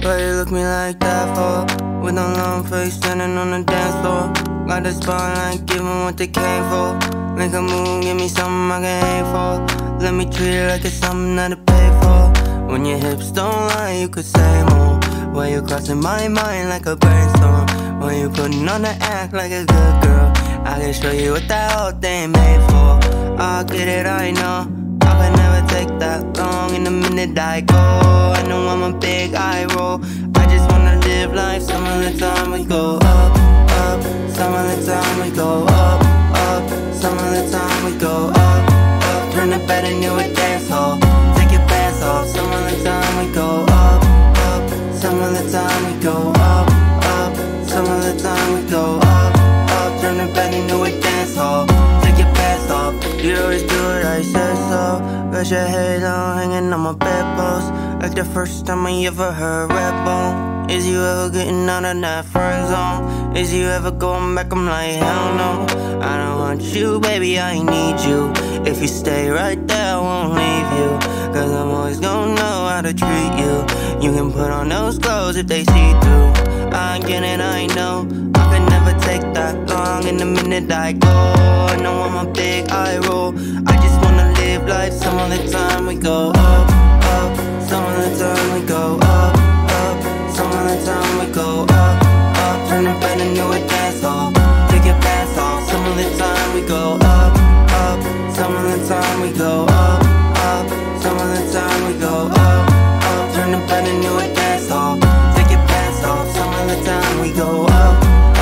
Why you look me like that for? With a long face standing on the dance floor. Got the spotlight, give 'em what they came for. Make a move, give me something I can aim for. Let me treat it like it's something that I pay for. When your hips don't lie, you could say more. Why you crossing my mind like a brainstorm? When you putting on the act like a good girl, I can show you what that whole thing made for. I'll get it, I know. I could never take that long. In the minute I go, I know I'm a big eye roll. I just wanna live life. Some of the time we go up, up. Some of the time we go up, up. Some of the time we go up, up. Turn the bed into a dance hall. Take your pants off. Some of the time we go up, up. Some of the time we go up, up. Some of the time we go up, up. Turn the bed into a dance hall. Take your pants off. You always do what I said so. Got your head on hanging on my bedpost. Like the first time I ever heard Redbone. Is you ever getting out of that friend zone? Is you ever going back? I'm like, hell no. I don't want you, baby, I need you. If you stay right there, I won't leave you. Cause I'm always gonna know how to treat you. You can put on those clothes if they see through. I get it, I know. I could never take that long. In the minute I go, I know I'm a big eye roll. I just wanna live life. Some of the time we go up, up. Some of the time we go up, up. Some of the time we go up, up. Turn the bed into a dance hall. Take your pants off. Some of the time we go up, up. Some of the time we go up, up. Some of the time we go up, up. Turn the bed into a dance hall. Take your pants off. Some of the time we go up,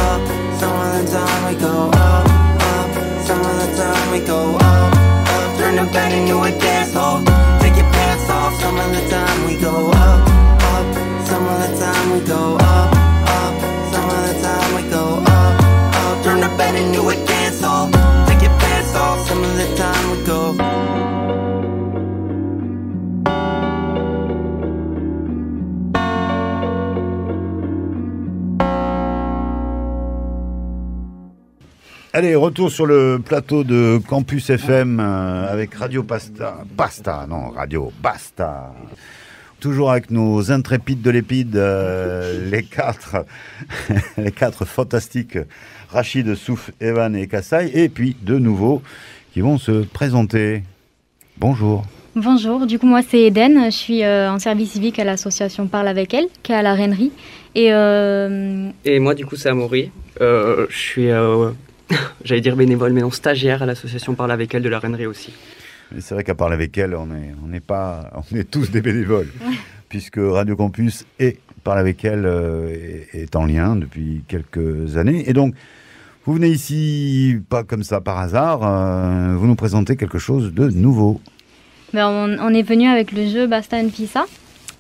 up. Some of the time we go up, up. Some of the time we go up, up. Allez, retour sur le plateau de Campus FM avec Radio Radio Basta. Toujours avec nos intrépides de l'épide, les quatre fantastiques, Rachid, Souf, Evan et Kassaï, et puis de nouveaux qui vont se présenter. Bonjour. Bonjour, du coup moi c'est Eden, je suis en service civique à l'association Parle avec elle, qui est à la Reinerie. Et moi du coup c'est Amaury, je suis, j'allais dire bénévole, mais non stagiaire à l'association Parle avec elle de la Reinerie aussi. C'est vrai qu'à Parle avec elle, on est tous des bénévoles, puisque Radio Campus et Parle avec elle est en lien depuis quelques années. Et donc, vous venez ici, pas comme ça par hasard, vous nous présentez quelque chose de nouveau. On est venu avec le jeu Basta Unfissa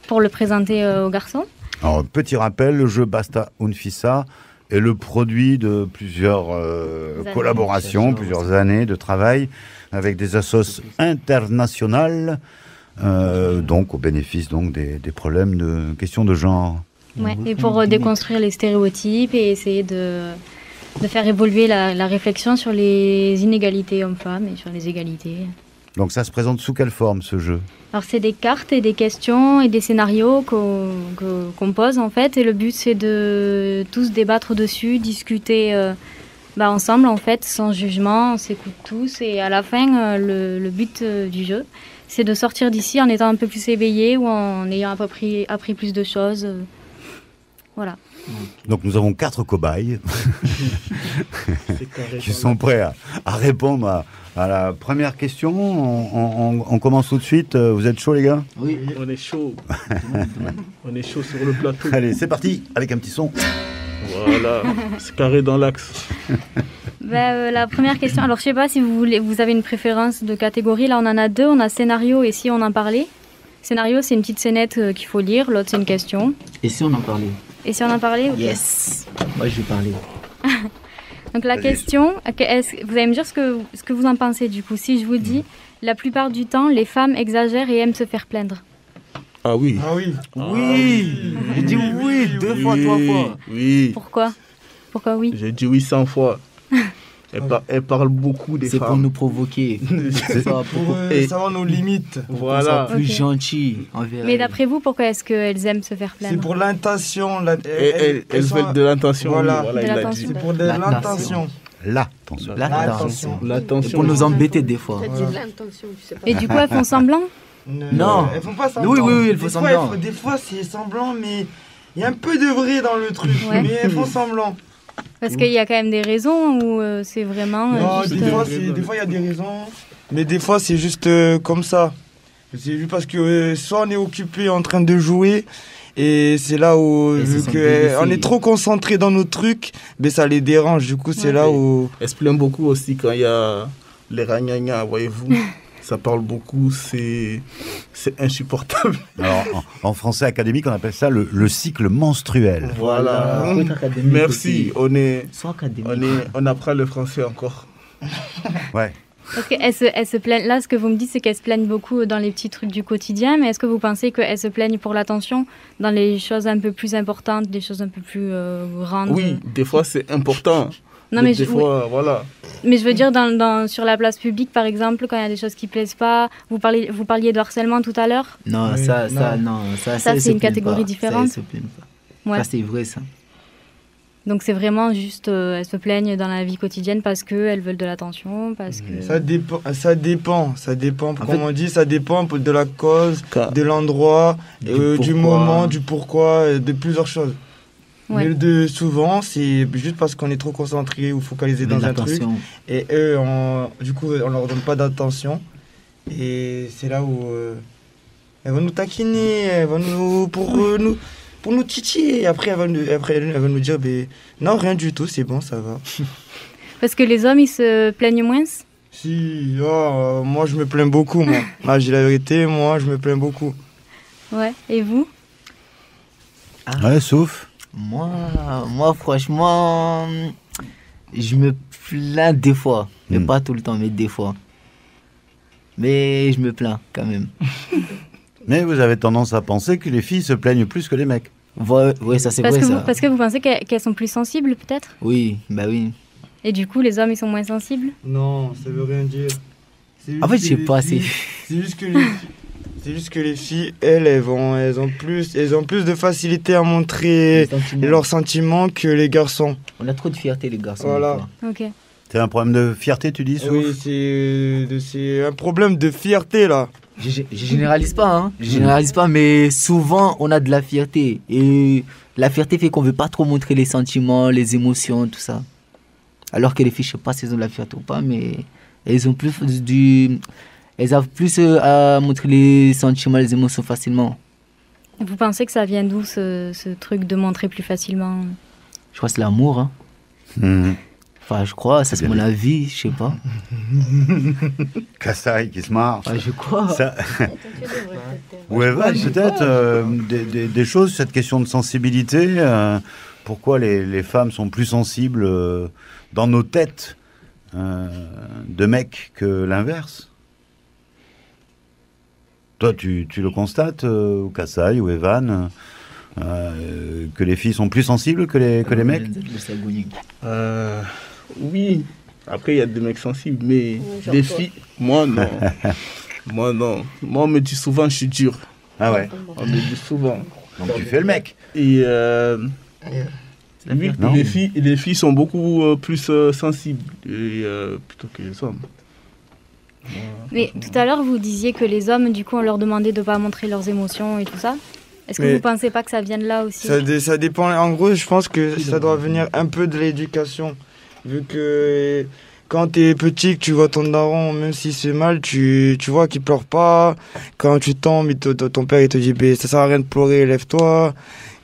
pour le présenter aux garçons. Alors, petit rappel, le jeu Basta Unfissa est le produit de plusieurs collaborations, plusieurs années de travail avec des assos internationales, donc au bénéfice des problèmes de questions de genre. Ouais, et pour déconstruire les stéréotypes et essayer de faire évoluer la réflexion sur les inégalités hommes-femmes et sur les égalités. Donc ça se présente sous quelle forme ce jeu ? Alors c'est des cartes et des questions et des scénarios qu'on pose en fait, et le but c'est de tous débattre dessus, discuter ensemble en fait, sans jugement, on s'écoute tous, et à la fin le but du jeu c'est de sortir d'ici en étant un peu plus éveillé ou en ayant appris plus de choses. Voilà. Donc nous avons 4 cobayes qui sont prêts à répondre à la première question. On commence tout de suite. Vous êtes chaud les gars ? Oui, on est chaud. On est chaud sur le plateau. Allez, c'est parti avec un petit son. Voilà, c'est carré dans l'axe. La première question, alors je sais pas si vous avez une préférence de catégorie. Là on en a 2, on a scénario et si on en parlait. Scénario c'est une petite scénette qu'il faut lire, l'autre c'est une question. Et si on en parlait ? Et si on en parlait, okay. Yes. Moi, je vais parler. Donc la question, vous allez me dire ce que vous en pensez du coup. Si je vous dis, la plupart du temps, les femmes exagèrent et aiment se faire plaindre. Ah oui. Ah oui. Oui. J'ai dit oui 2 fois, 3 fois. Oui. Pourquoi oui ? J'ai dit oui 100 fois. Elle parle beaucoup des femmes. C'est pour nous provoquer. C'est pour savoir nos limites. Voilà. Plus gentil envers. Mais d'après vous, pourquoi est-ce qu'elles aiment se faire plaindre ? C'est pour l'intention. Elles veulent de l'intention. Voilà. De l'intention. C'est pour de l'intention. L'attention. Pour nous embêter des fois. T'as dit de l'intention, tu sais pas. Et du coup, elles font semblant ? Non. Elles font pas semblant. Oui, elles font semblant. Des fois, c'est semblant, mais il y a un peu de vrai dans le truc. Ouais. Mais elles font semblant. Parce qu'il y a quand même des raisons où c'est vraiment... Non, juste, des fois, il y a des raisons. Mais des fois, c'est juste comme ça. C'est juste parce que soit on est occupé en train de jouer, et c'est là où, vu qu'on est trop concentré dans nos trucs, mais ça les dérange. Du coup, c'est là où... Elle se plaint beaucoup aussi quand il y a les ragnagnas, voyez-vous. Ça parle beaucoup, c'est insupportable. Alors, en français académique, on appelle ça le cycle menstruel. Voilà. Merci. On apprend le français encore. Ouais. Parce qu'elles se plaignent. Là, ce que vous me dites, c'est qu'elles se plaignent beaucoup dans les petits trucs du quotidien. Mais est-ce que vous pensez qu'elles se plaignent pour l'attention dans les choses un peu plus importantes, des choses un peu plus grandes ? Oui, des fois c'est important. Non, mais des fois, voilà. Mais je veux dire, sur la place publique, par exemple, quand il y a des choses qui ne plaisent pas, vous parliez de harcèlement tout à l'heure ? Non, oui. Ça, c'est une catégorie différente. Ça, ouais. Ça, c'est vrai, ça. Donc, c'est vraiment juste, elles se plaignent dans la vie quotidienne parce qu'elles veulent de l'attention, parce que... Ça dépend. Comme on dit, ça dépend de la cause, de l'endroit, du moment, du pourquoi, de plusieurs choses. Ouais. Mais souvent, c'est juste parce qu'on est trop concentré ou focalisé dans un truc. Et eux, du coup, on leur donne pas d'attention. Et c'est là où elles vont nous taquiner, elles vont pour nous titiller. Et après, elles vont nous dire, non, rien du tout, c'est bon, ça va. Parce que les hommes, ils se plaignent moins ? Si, moi, je me plains beaucoup, moi. Ah, j'ai la vérité, moi, je me plains beaucoup. Ouais, et vous ? Ouais, sauf... Moi, franchement, je me plains des fois. Mais pas tout le temps, mais des fois. Mais je me plains quand même. Mais vous avez tendance à penser que les filles se plaignent plus que les mecs. Ouais, ça c'est vrai ça. Parce que vous pensez qu'elles sont plus sensibles, peut-être ? Oui, bah oui. Et du coup, les hommes, ils sont moins sensibles? Non, ça veut rien dire. En fait, je sais pas, c'est juste que les filles, elles ont plus de facilité à montrer leurs sentiments que les garçons. On a trop de fierté, les garçons. Voilà. Ok. C'est un problème de fierté, tu dis, Souf? Oui, c'est un problème de fierté, là. Je généralise pas, hein. Je généralise pas, mais souvent, on a de la fierté. Et la fierté fait qu'on veut pas trop montrer les sentiments, les émotions, tout ça. Alors que les filles, je sais pas si elles ont de la fierté ou pas, mais elles ont plus elles arrivent plus à montrer les sentiments, les émotions facilement. Et vous pensez que ça vient d'où, ce truc de montrer plus facilement? Je crois que c'est l'amour, hein. Enfin, je crois, ça c'est mon avis, je sais pas. Kassaï qui se marre. Je crois. Ça... Ou Evan, peut-être des choses, cette question de sensibilité. Pourquoi les femmes sont plus sensibles dans nos têtes de mecs que l'inverse? Toi, tu le constates, ou Kassaï, ou Evan, que les filles sont plus sensibles que les mecs? Oui. Après, il y a des mecs sensibles, mais des filles, moi non. Moi non. Moi, on me dit souvent, je suis dur. Ah ouais? On me dit souvent. Donc tu fais le mec. Et oui, les filles sont beaucoup plus sensibles plutôt que les hommes. Mais tout à l'heure, vous disiez que les hommes, du coup, on leur demandait de ne pas montrer leurs émotions et tout ça. Est-ce que vous ne pensez pas que ça vient de là aussi? Ça dépend. En gros, je pense que ça doit venir un peu de l'éducation. Vu que quand tu es petit, que tu vois ton daron, même s'il se fait mal, tu vois qu'il pleure pas. Quand tu tombes, ton père il te dit ça sert à rien de pleurer, lève-toi.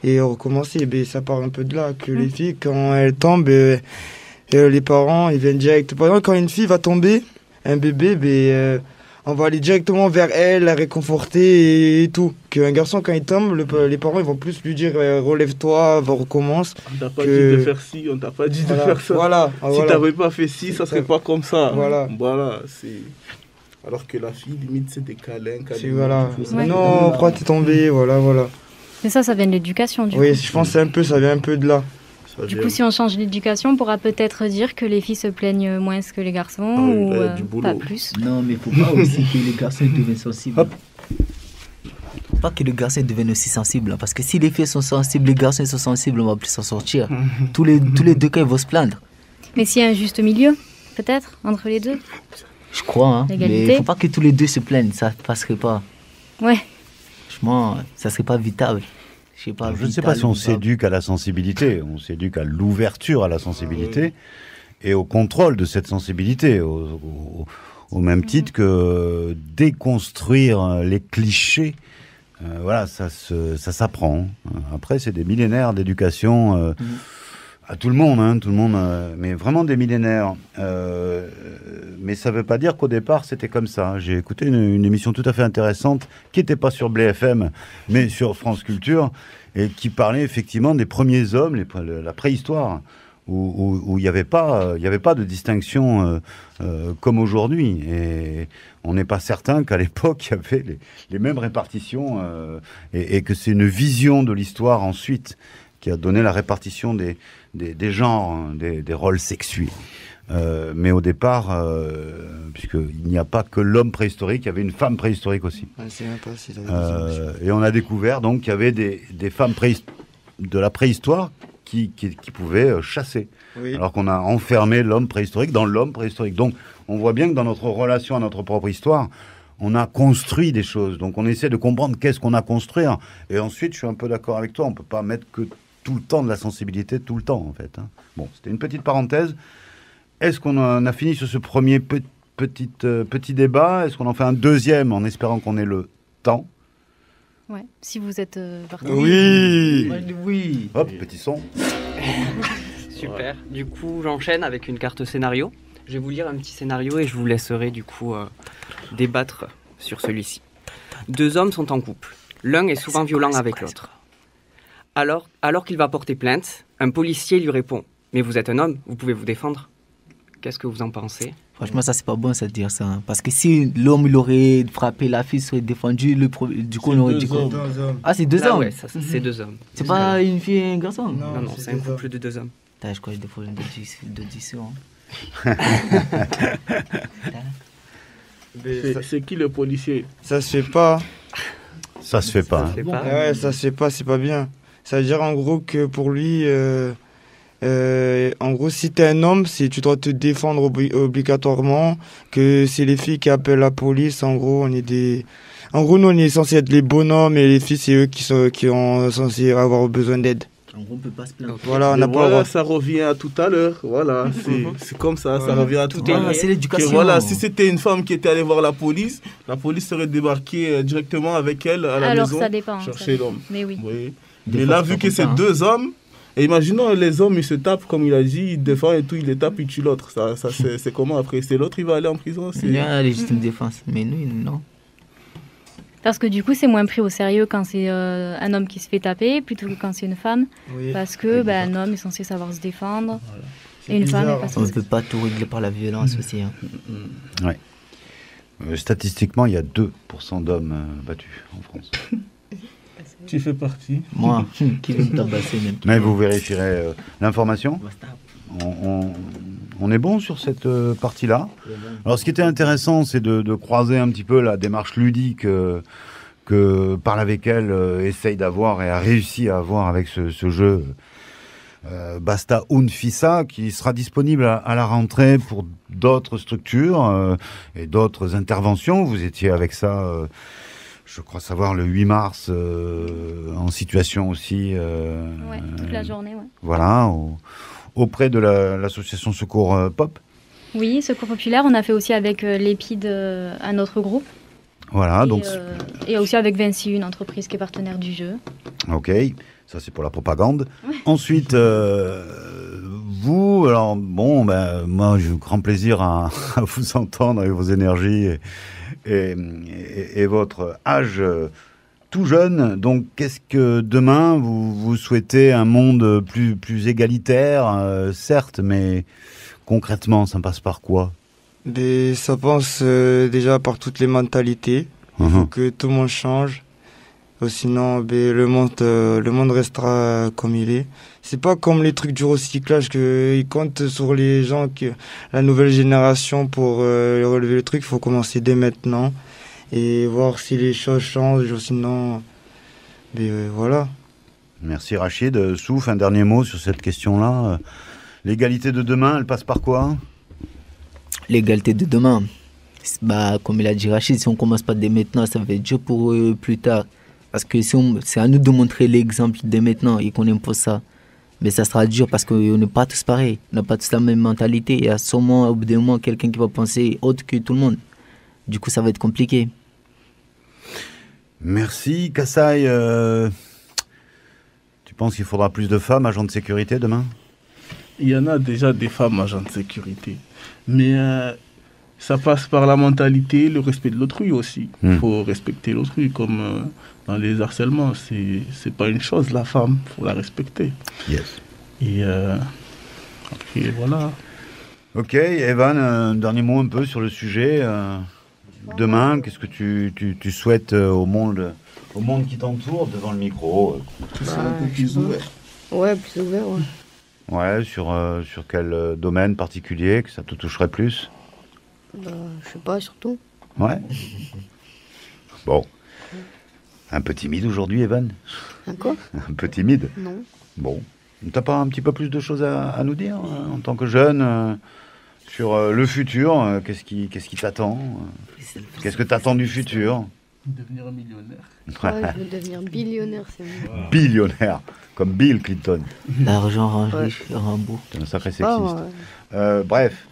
Et recommencer. Ça part un peu de là. Que les filles, quand elles tombent, les parents ils viennent direct. Par exemple, quand une fille va tomber, un bébé, on va aller directement vers elle, la réconforter et tout. Qu'un garçon, quand il tombe, les parents ils vont plus lui dire relève-toi, recommence. On t'a pas dit de faire ci, on t'a pas dit de faire ça. Voilà. Si t'avais pas fait ci, ça serait pas comme ça. Voilà. C'est... Alors que la fille, limite, c'est des câlins. Voilà. Non, pourquoi t'es tombé, voilà. Mais ça vient de l'éducation, du coup. Oui, je pense que ça vient un peu de là. Du coup, si on change l'éducation, on pourra peut-être dire que les filles se plaignent moins que les garçons, ou pas plus. Non, mais il ne faut pas aussi que les garçons deviennent sensibles. Pas que les garçons deviennent aussi sensibles, parce que si les filles sont sensibles, les garçons sont sensibles, on va plus s'en sortir. tous les deux cas, ils vont se plaindre. Mais s'il y a un juste milieu, peut-être, entre les deux. Je crois, hein. Mais il ne faut pas que tous les deux se plaignent, ça ne passerait pas. Ouais. Franchement, ça ne serait pas vitable. Je ne sais pas si on s'éduque à la sensibilité, on s'éduque à l'ouverture à la sensibilité et au contrôle de cette sensibilité, au même titre que déconstruire les clichés. Voilà, ça s'apprend. Après, c'est des millénaires d'éducation à tout le monde, mais vraiment des millénaires. Mais ça ne veut pas dire qu'au départ, c'était comme ça. J'ai écouté une émission tout à fait intéressante qui n'était pas sur BFM, mais sur France Culture, et qui parlait effectivement des premiers hommes, la préhistoire, où il n'y avait pas de distinction comme aujourd'hui. Et on n'est pas certain qu'à l'époque, il y avait les mêmes répartitions, et que c'est une vision de l'histoire ensuite qui a donné la répartition des genres, des rôles sexués. Mais au départ, puisqu'il n'y a pas que l'homme préhistorique, il y avait une femme préhistorique aussi. Et on a découvert donc qu'il y avait des femmes de la préhistoire qui pouvaient chasser. Oui. Alors qu'on a enfermé l'homme préhistorique dans l'homme préhistorique. Donc on voit bien que dans notre relation à notre propre histoire, on a construit des choses. Donc on essaie de comprendre qu'est-ce qu'on a construit. Et ensuite, je suis un peu d'accord avec toi, on ne peut pas mettre que tout le temps de la sensibilité, tout le temps en fait. Bon, c'était une petite parenthèse. Est-ce qu'on a fini sur ce premier petit débat? Est-ce qu'on en fait un deuxième en espérant qu'on ait le temps? Ouais, si vous êtes parti. Oui. Hop, petit son. Super. Du coup, j'enchaîne avec une carte scénario. Je vais vous lire un petit scénario et je vous laisserai du coup débattre sur celui-ci. Deux hommes sont en couple. L'un est souvent violent avec l'autre. Alors qu'il va porter plainte, un policier lui répond « Mais vous êtes un homme, vous pouvez vous défendre ?» Qu'est-ce que vous en pensez? Franchement, ça, c'est pas bon, ça, de dire ça. Hein. Parce que si l'homme, il aurait frappé, la fille serait défendue, du coup, on aurait dit quoi? Ah, c'est deux hommes? Ouais, c'est deux hommes. C'est pas une fille et un garçon? Non, c'est un couple de deux hommes. Je crois que je défaut d'audition. C'est qui le policier? Ça se fait pas. Ça se fait pas. Ouais, ça se fait pas, c'est pas bien. Ça veut dire en gros que pour lui, en gros, si t'es un homme, tu dois te défendre obligatoirement. Que c'est les filles qui appellent la police. En gros, nous, on est censé être les bonhommes et les filles, c'est eux qui sont censés avoir besoin d'aide. En gros, on peut pas se plaindre. Voilà, on n'a pas le droit. Ça revient à tout à l'heure. Voilà, c'est comme ça, ça revient à tout à l'heure. C'est l'éducation. Voilà, si c'était une femme qui était allée voir la police serait débarquée directement avec elle à la maison. Alors ça dépend. Chercher l'homme. Mais oui. Mais là, vu que c'est deux hommes, et imaginons les hommes, ils se tapent, comme il a dit, ils défendent et tout, ils les tapent, ils tuent l'autre. Ça c'est comment après? C'est l'autre, il va aller en prison? Il y a la légitime défense, mais nous, non. Parce que du coup, c'est moins pris au sérieux quand c'est un homme qui se fait taper plutôt que quand c'est une femme. Oui. Parce que un homme est censé savoir se défendre. Voilà. Et une femme n'est pas censée. On ne peut pas tout régler par la violence aussi. Hein. Ouais. Statistiquement, il y a 2% d'hommes battus en France. Tu fais partie. Moi, qui veut me tabasser même. Mais vous vérifierez l'information. On est bon sur cette partie-là. Alors, ce qui était intéressant, c'est de croiser un petit peu la démarche ludique que Parle avec elle essaye d'avoir et a réussi à avoir avec ce jeu Basta un Fissa, qui sera disponible à la rentrée pour d'autres structures et d'autres interventions. Vous étiez avec ça, je crois savoir, le 8 mars, en situation aussi... toute la journée, ouais. Voilà, auprès de l'association Secours Pop. Oui, Secours Populaire, on a fait aussi avec l'EPID, un autre groupe. Voilà, et aussi avec Vinci, une entreprise qui est partenaire du jeu. Ok, ça c'est pour la propagande. Ouais. Ensuite, vous, alors bon, moi j'ai eu grand plaisir à vous entendre avec vos énergies et votre âge tout jeune. Donc qu'est-ce que demain vous souhaitez? Un monde plus égalitaire, certes, mais concrètement, ça passe par quoi? Ça passe déjà par toutes les mentalités. Il faut que tout le monde change. Sinon, le monde restera comme il est. C'est pas comme les trucs du recyclage qu'ils comptent sur les gens, la nouvelle génération pour relever le truc. Il faut commencer dès maintenant et voir si les choses changent. Sinon, voilà. Merci Rachid. Souf, un dernier mot sur cette question-là. L'égalité de demain, elle passe par quoi? L'égalité de demain, comme il a dit Rachid, si on commence pas dès maintenant, ça va être dur pour plus tard. Parce que c'est à nous de montrer l'exemple dès maintenant et qu'on impose ça. Mais ça sera dur parce qu'on n'est pas tous pareils. On n'a pas tous la même mentalité. Il y a sûrement au bout d'un moment quelqu'un qui va penser autre que tout le monde. Du coup, ça va être compliqué. Merci. Kassaï, tu penses qu'il faudra plus de femmes agents de sécurité demain? Il y en a déjà des femmes agents de sécurité. Mais ça passe par la mentalité, le respect de l'autrui aussi. Il faut respecter l'autrui, comme dans les harcèlements. C'est pas une chose, la femme, il faut la respecter. Yes. Et après, voilà. Ok, Evan, un dernier mot un peu sur le sujet. Demain, qu'est-ce que tu souhaites au monde qui t'entoure devant le micro? Plus ouvert. Ouais, plus ouvert, ouais. Ouais, sur quel domaine particulier que ça te toucherait plus? Je sais pas, surtout. Ouais. Bon. Un peu timide aujourd'hui, Evan? Un quoi? Un peu timide? Non. Bon. T'as pas un petit peu plus de choses à nous dire en tant que jeune sur le futur? Qu'est-ce qui t'attend? Qu'est-ce que t'attends du futur? Devenir un millionnaire. Ouais, je veux devenir billionnaire, c'est mieux. Billionnaire, comme Bill Clinton. L'argent rend riche, rend beau. C'est un sacré sexiste. Bref.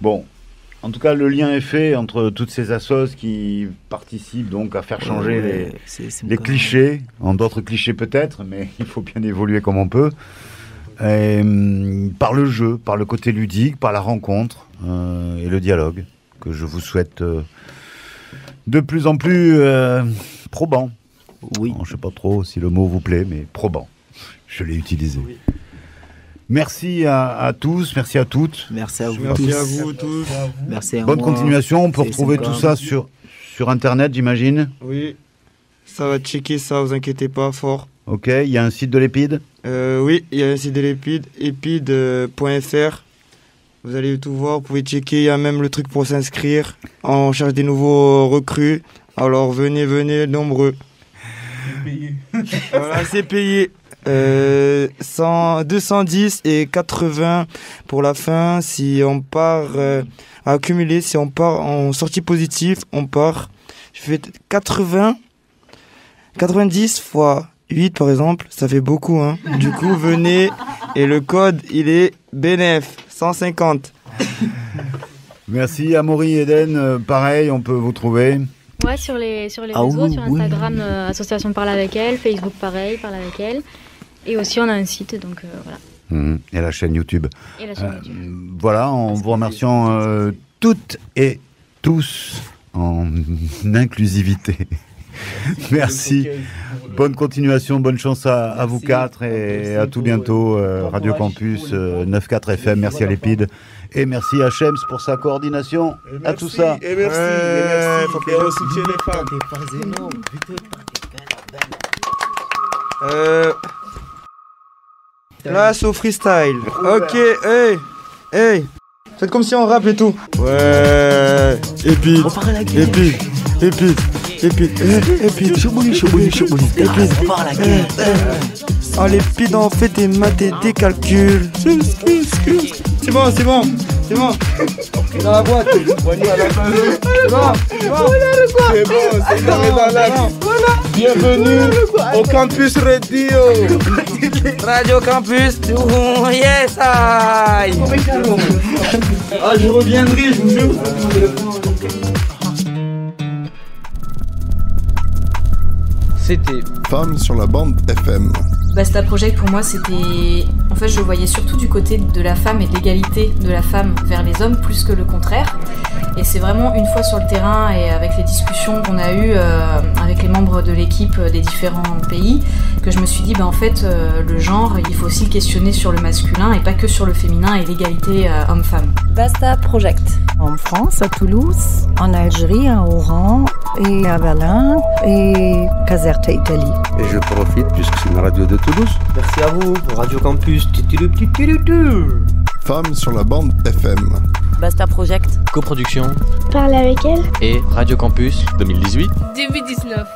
Bon. En tout cas, le lien est fait entre toutes ces assos qui participent donc à faire changer les clichés, en d'autres clichés peut-être, mais il faut bien évoluer comme on peut. Par le jeu, par le côté ludique, par la rencontre et le dialogue, que je vous souhaite de plus en plus probant. Oui. Je ne sais pas trop si le mot vous plaît, mais probant. Je l'ai utilisé. Oui. Merci à tous, merci à toutes. Merci à vous. Merci à vous tous. Merci à Bonne continuation. On peut retrouver tout ça sur Internet, j'imagine. Oui. Ça va checker ça, vous inquiétez pas, fort. Ok, il y a un site de l'EPID? Oui, il y a un site de l'Épide, épide.fr. Vous allez tout voir, vous pouvez checker, il y a même le truc pour s'inscrire. On cherche des nouveaux recrues, alors venez nombreux. Voilà, c'est payé. 210 et 80 pour la fin. Si on part à accumuler, si on part en sortie positive, on part. Je fais 90 fois 8 par exemple, ça fait beaucoup. Hein. Du coup, venez et le code il est BNF 150. Merci Amaury, Eden. Pareil, on peut vous trouver. Ouais, sur les réseaux, sur Instagram, Association Parle avec elle, Facebook pareil, Parle avec elle. Et aussi, on a un site, donc voilà. Et la chaîne YouTube. Et la chaîne YouTube. Voilà, en vous remerciant toutes et tous en inclusivité. Merci. Bonne continuation, bonne chance à vous quatre et à tout bientôt. Radio Campus 9.4 FM. Merci à l'Épide. Et merci à Shems pour sa coordination à tout ça. Et merci. Faut qu'on soutienne les femmes. Place au freestyle. Ok, hey. Faites comme si on rappe et tout. Ouais. Épide. En l'épide, on fait des maths et des calculs. C'est bon. Dans la boîte. C'est bon, dans l'axe. Bienvenue au Campus Radio. Radio Campus. Yes, I. Je reviendrai, je vous jure. C'était Femmes sur la bande FM. Basta Project pour moi c'était... En fait je le voyais surtout du côté de la femme et de l'égalité de la femme vers les hommes plus que le contraire. Et c'est vraiment une fois sur le terrain et avec les discussions qu'on a eues avec les membres de l'équipe des différents pays que je me suis dit en fait le genre il faut aussi le questionner sur le masculin et pas que sur le féminin et l'égalité homme-femme. Basta Project. En France, à Toulouse, en Algérie, à Oran et à Berlin et Caserta, Italie. Et je profite puisque c'est une radio de Toulouse. Merci à vous, Radio Campus. Femmes sur la bande FM. Basta Project. Coproduction. Parle avec elle. Et Radio Campus 2018. 2019.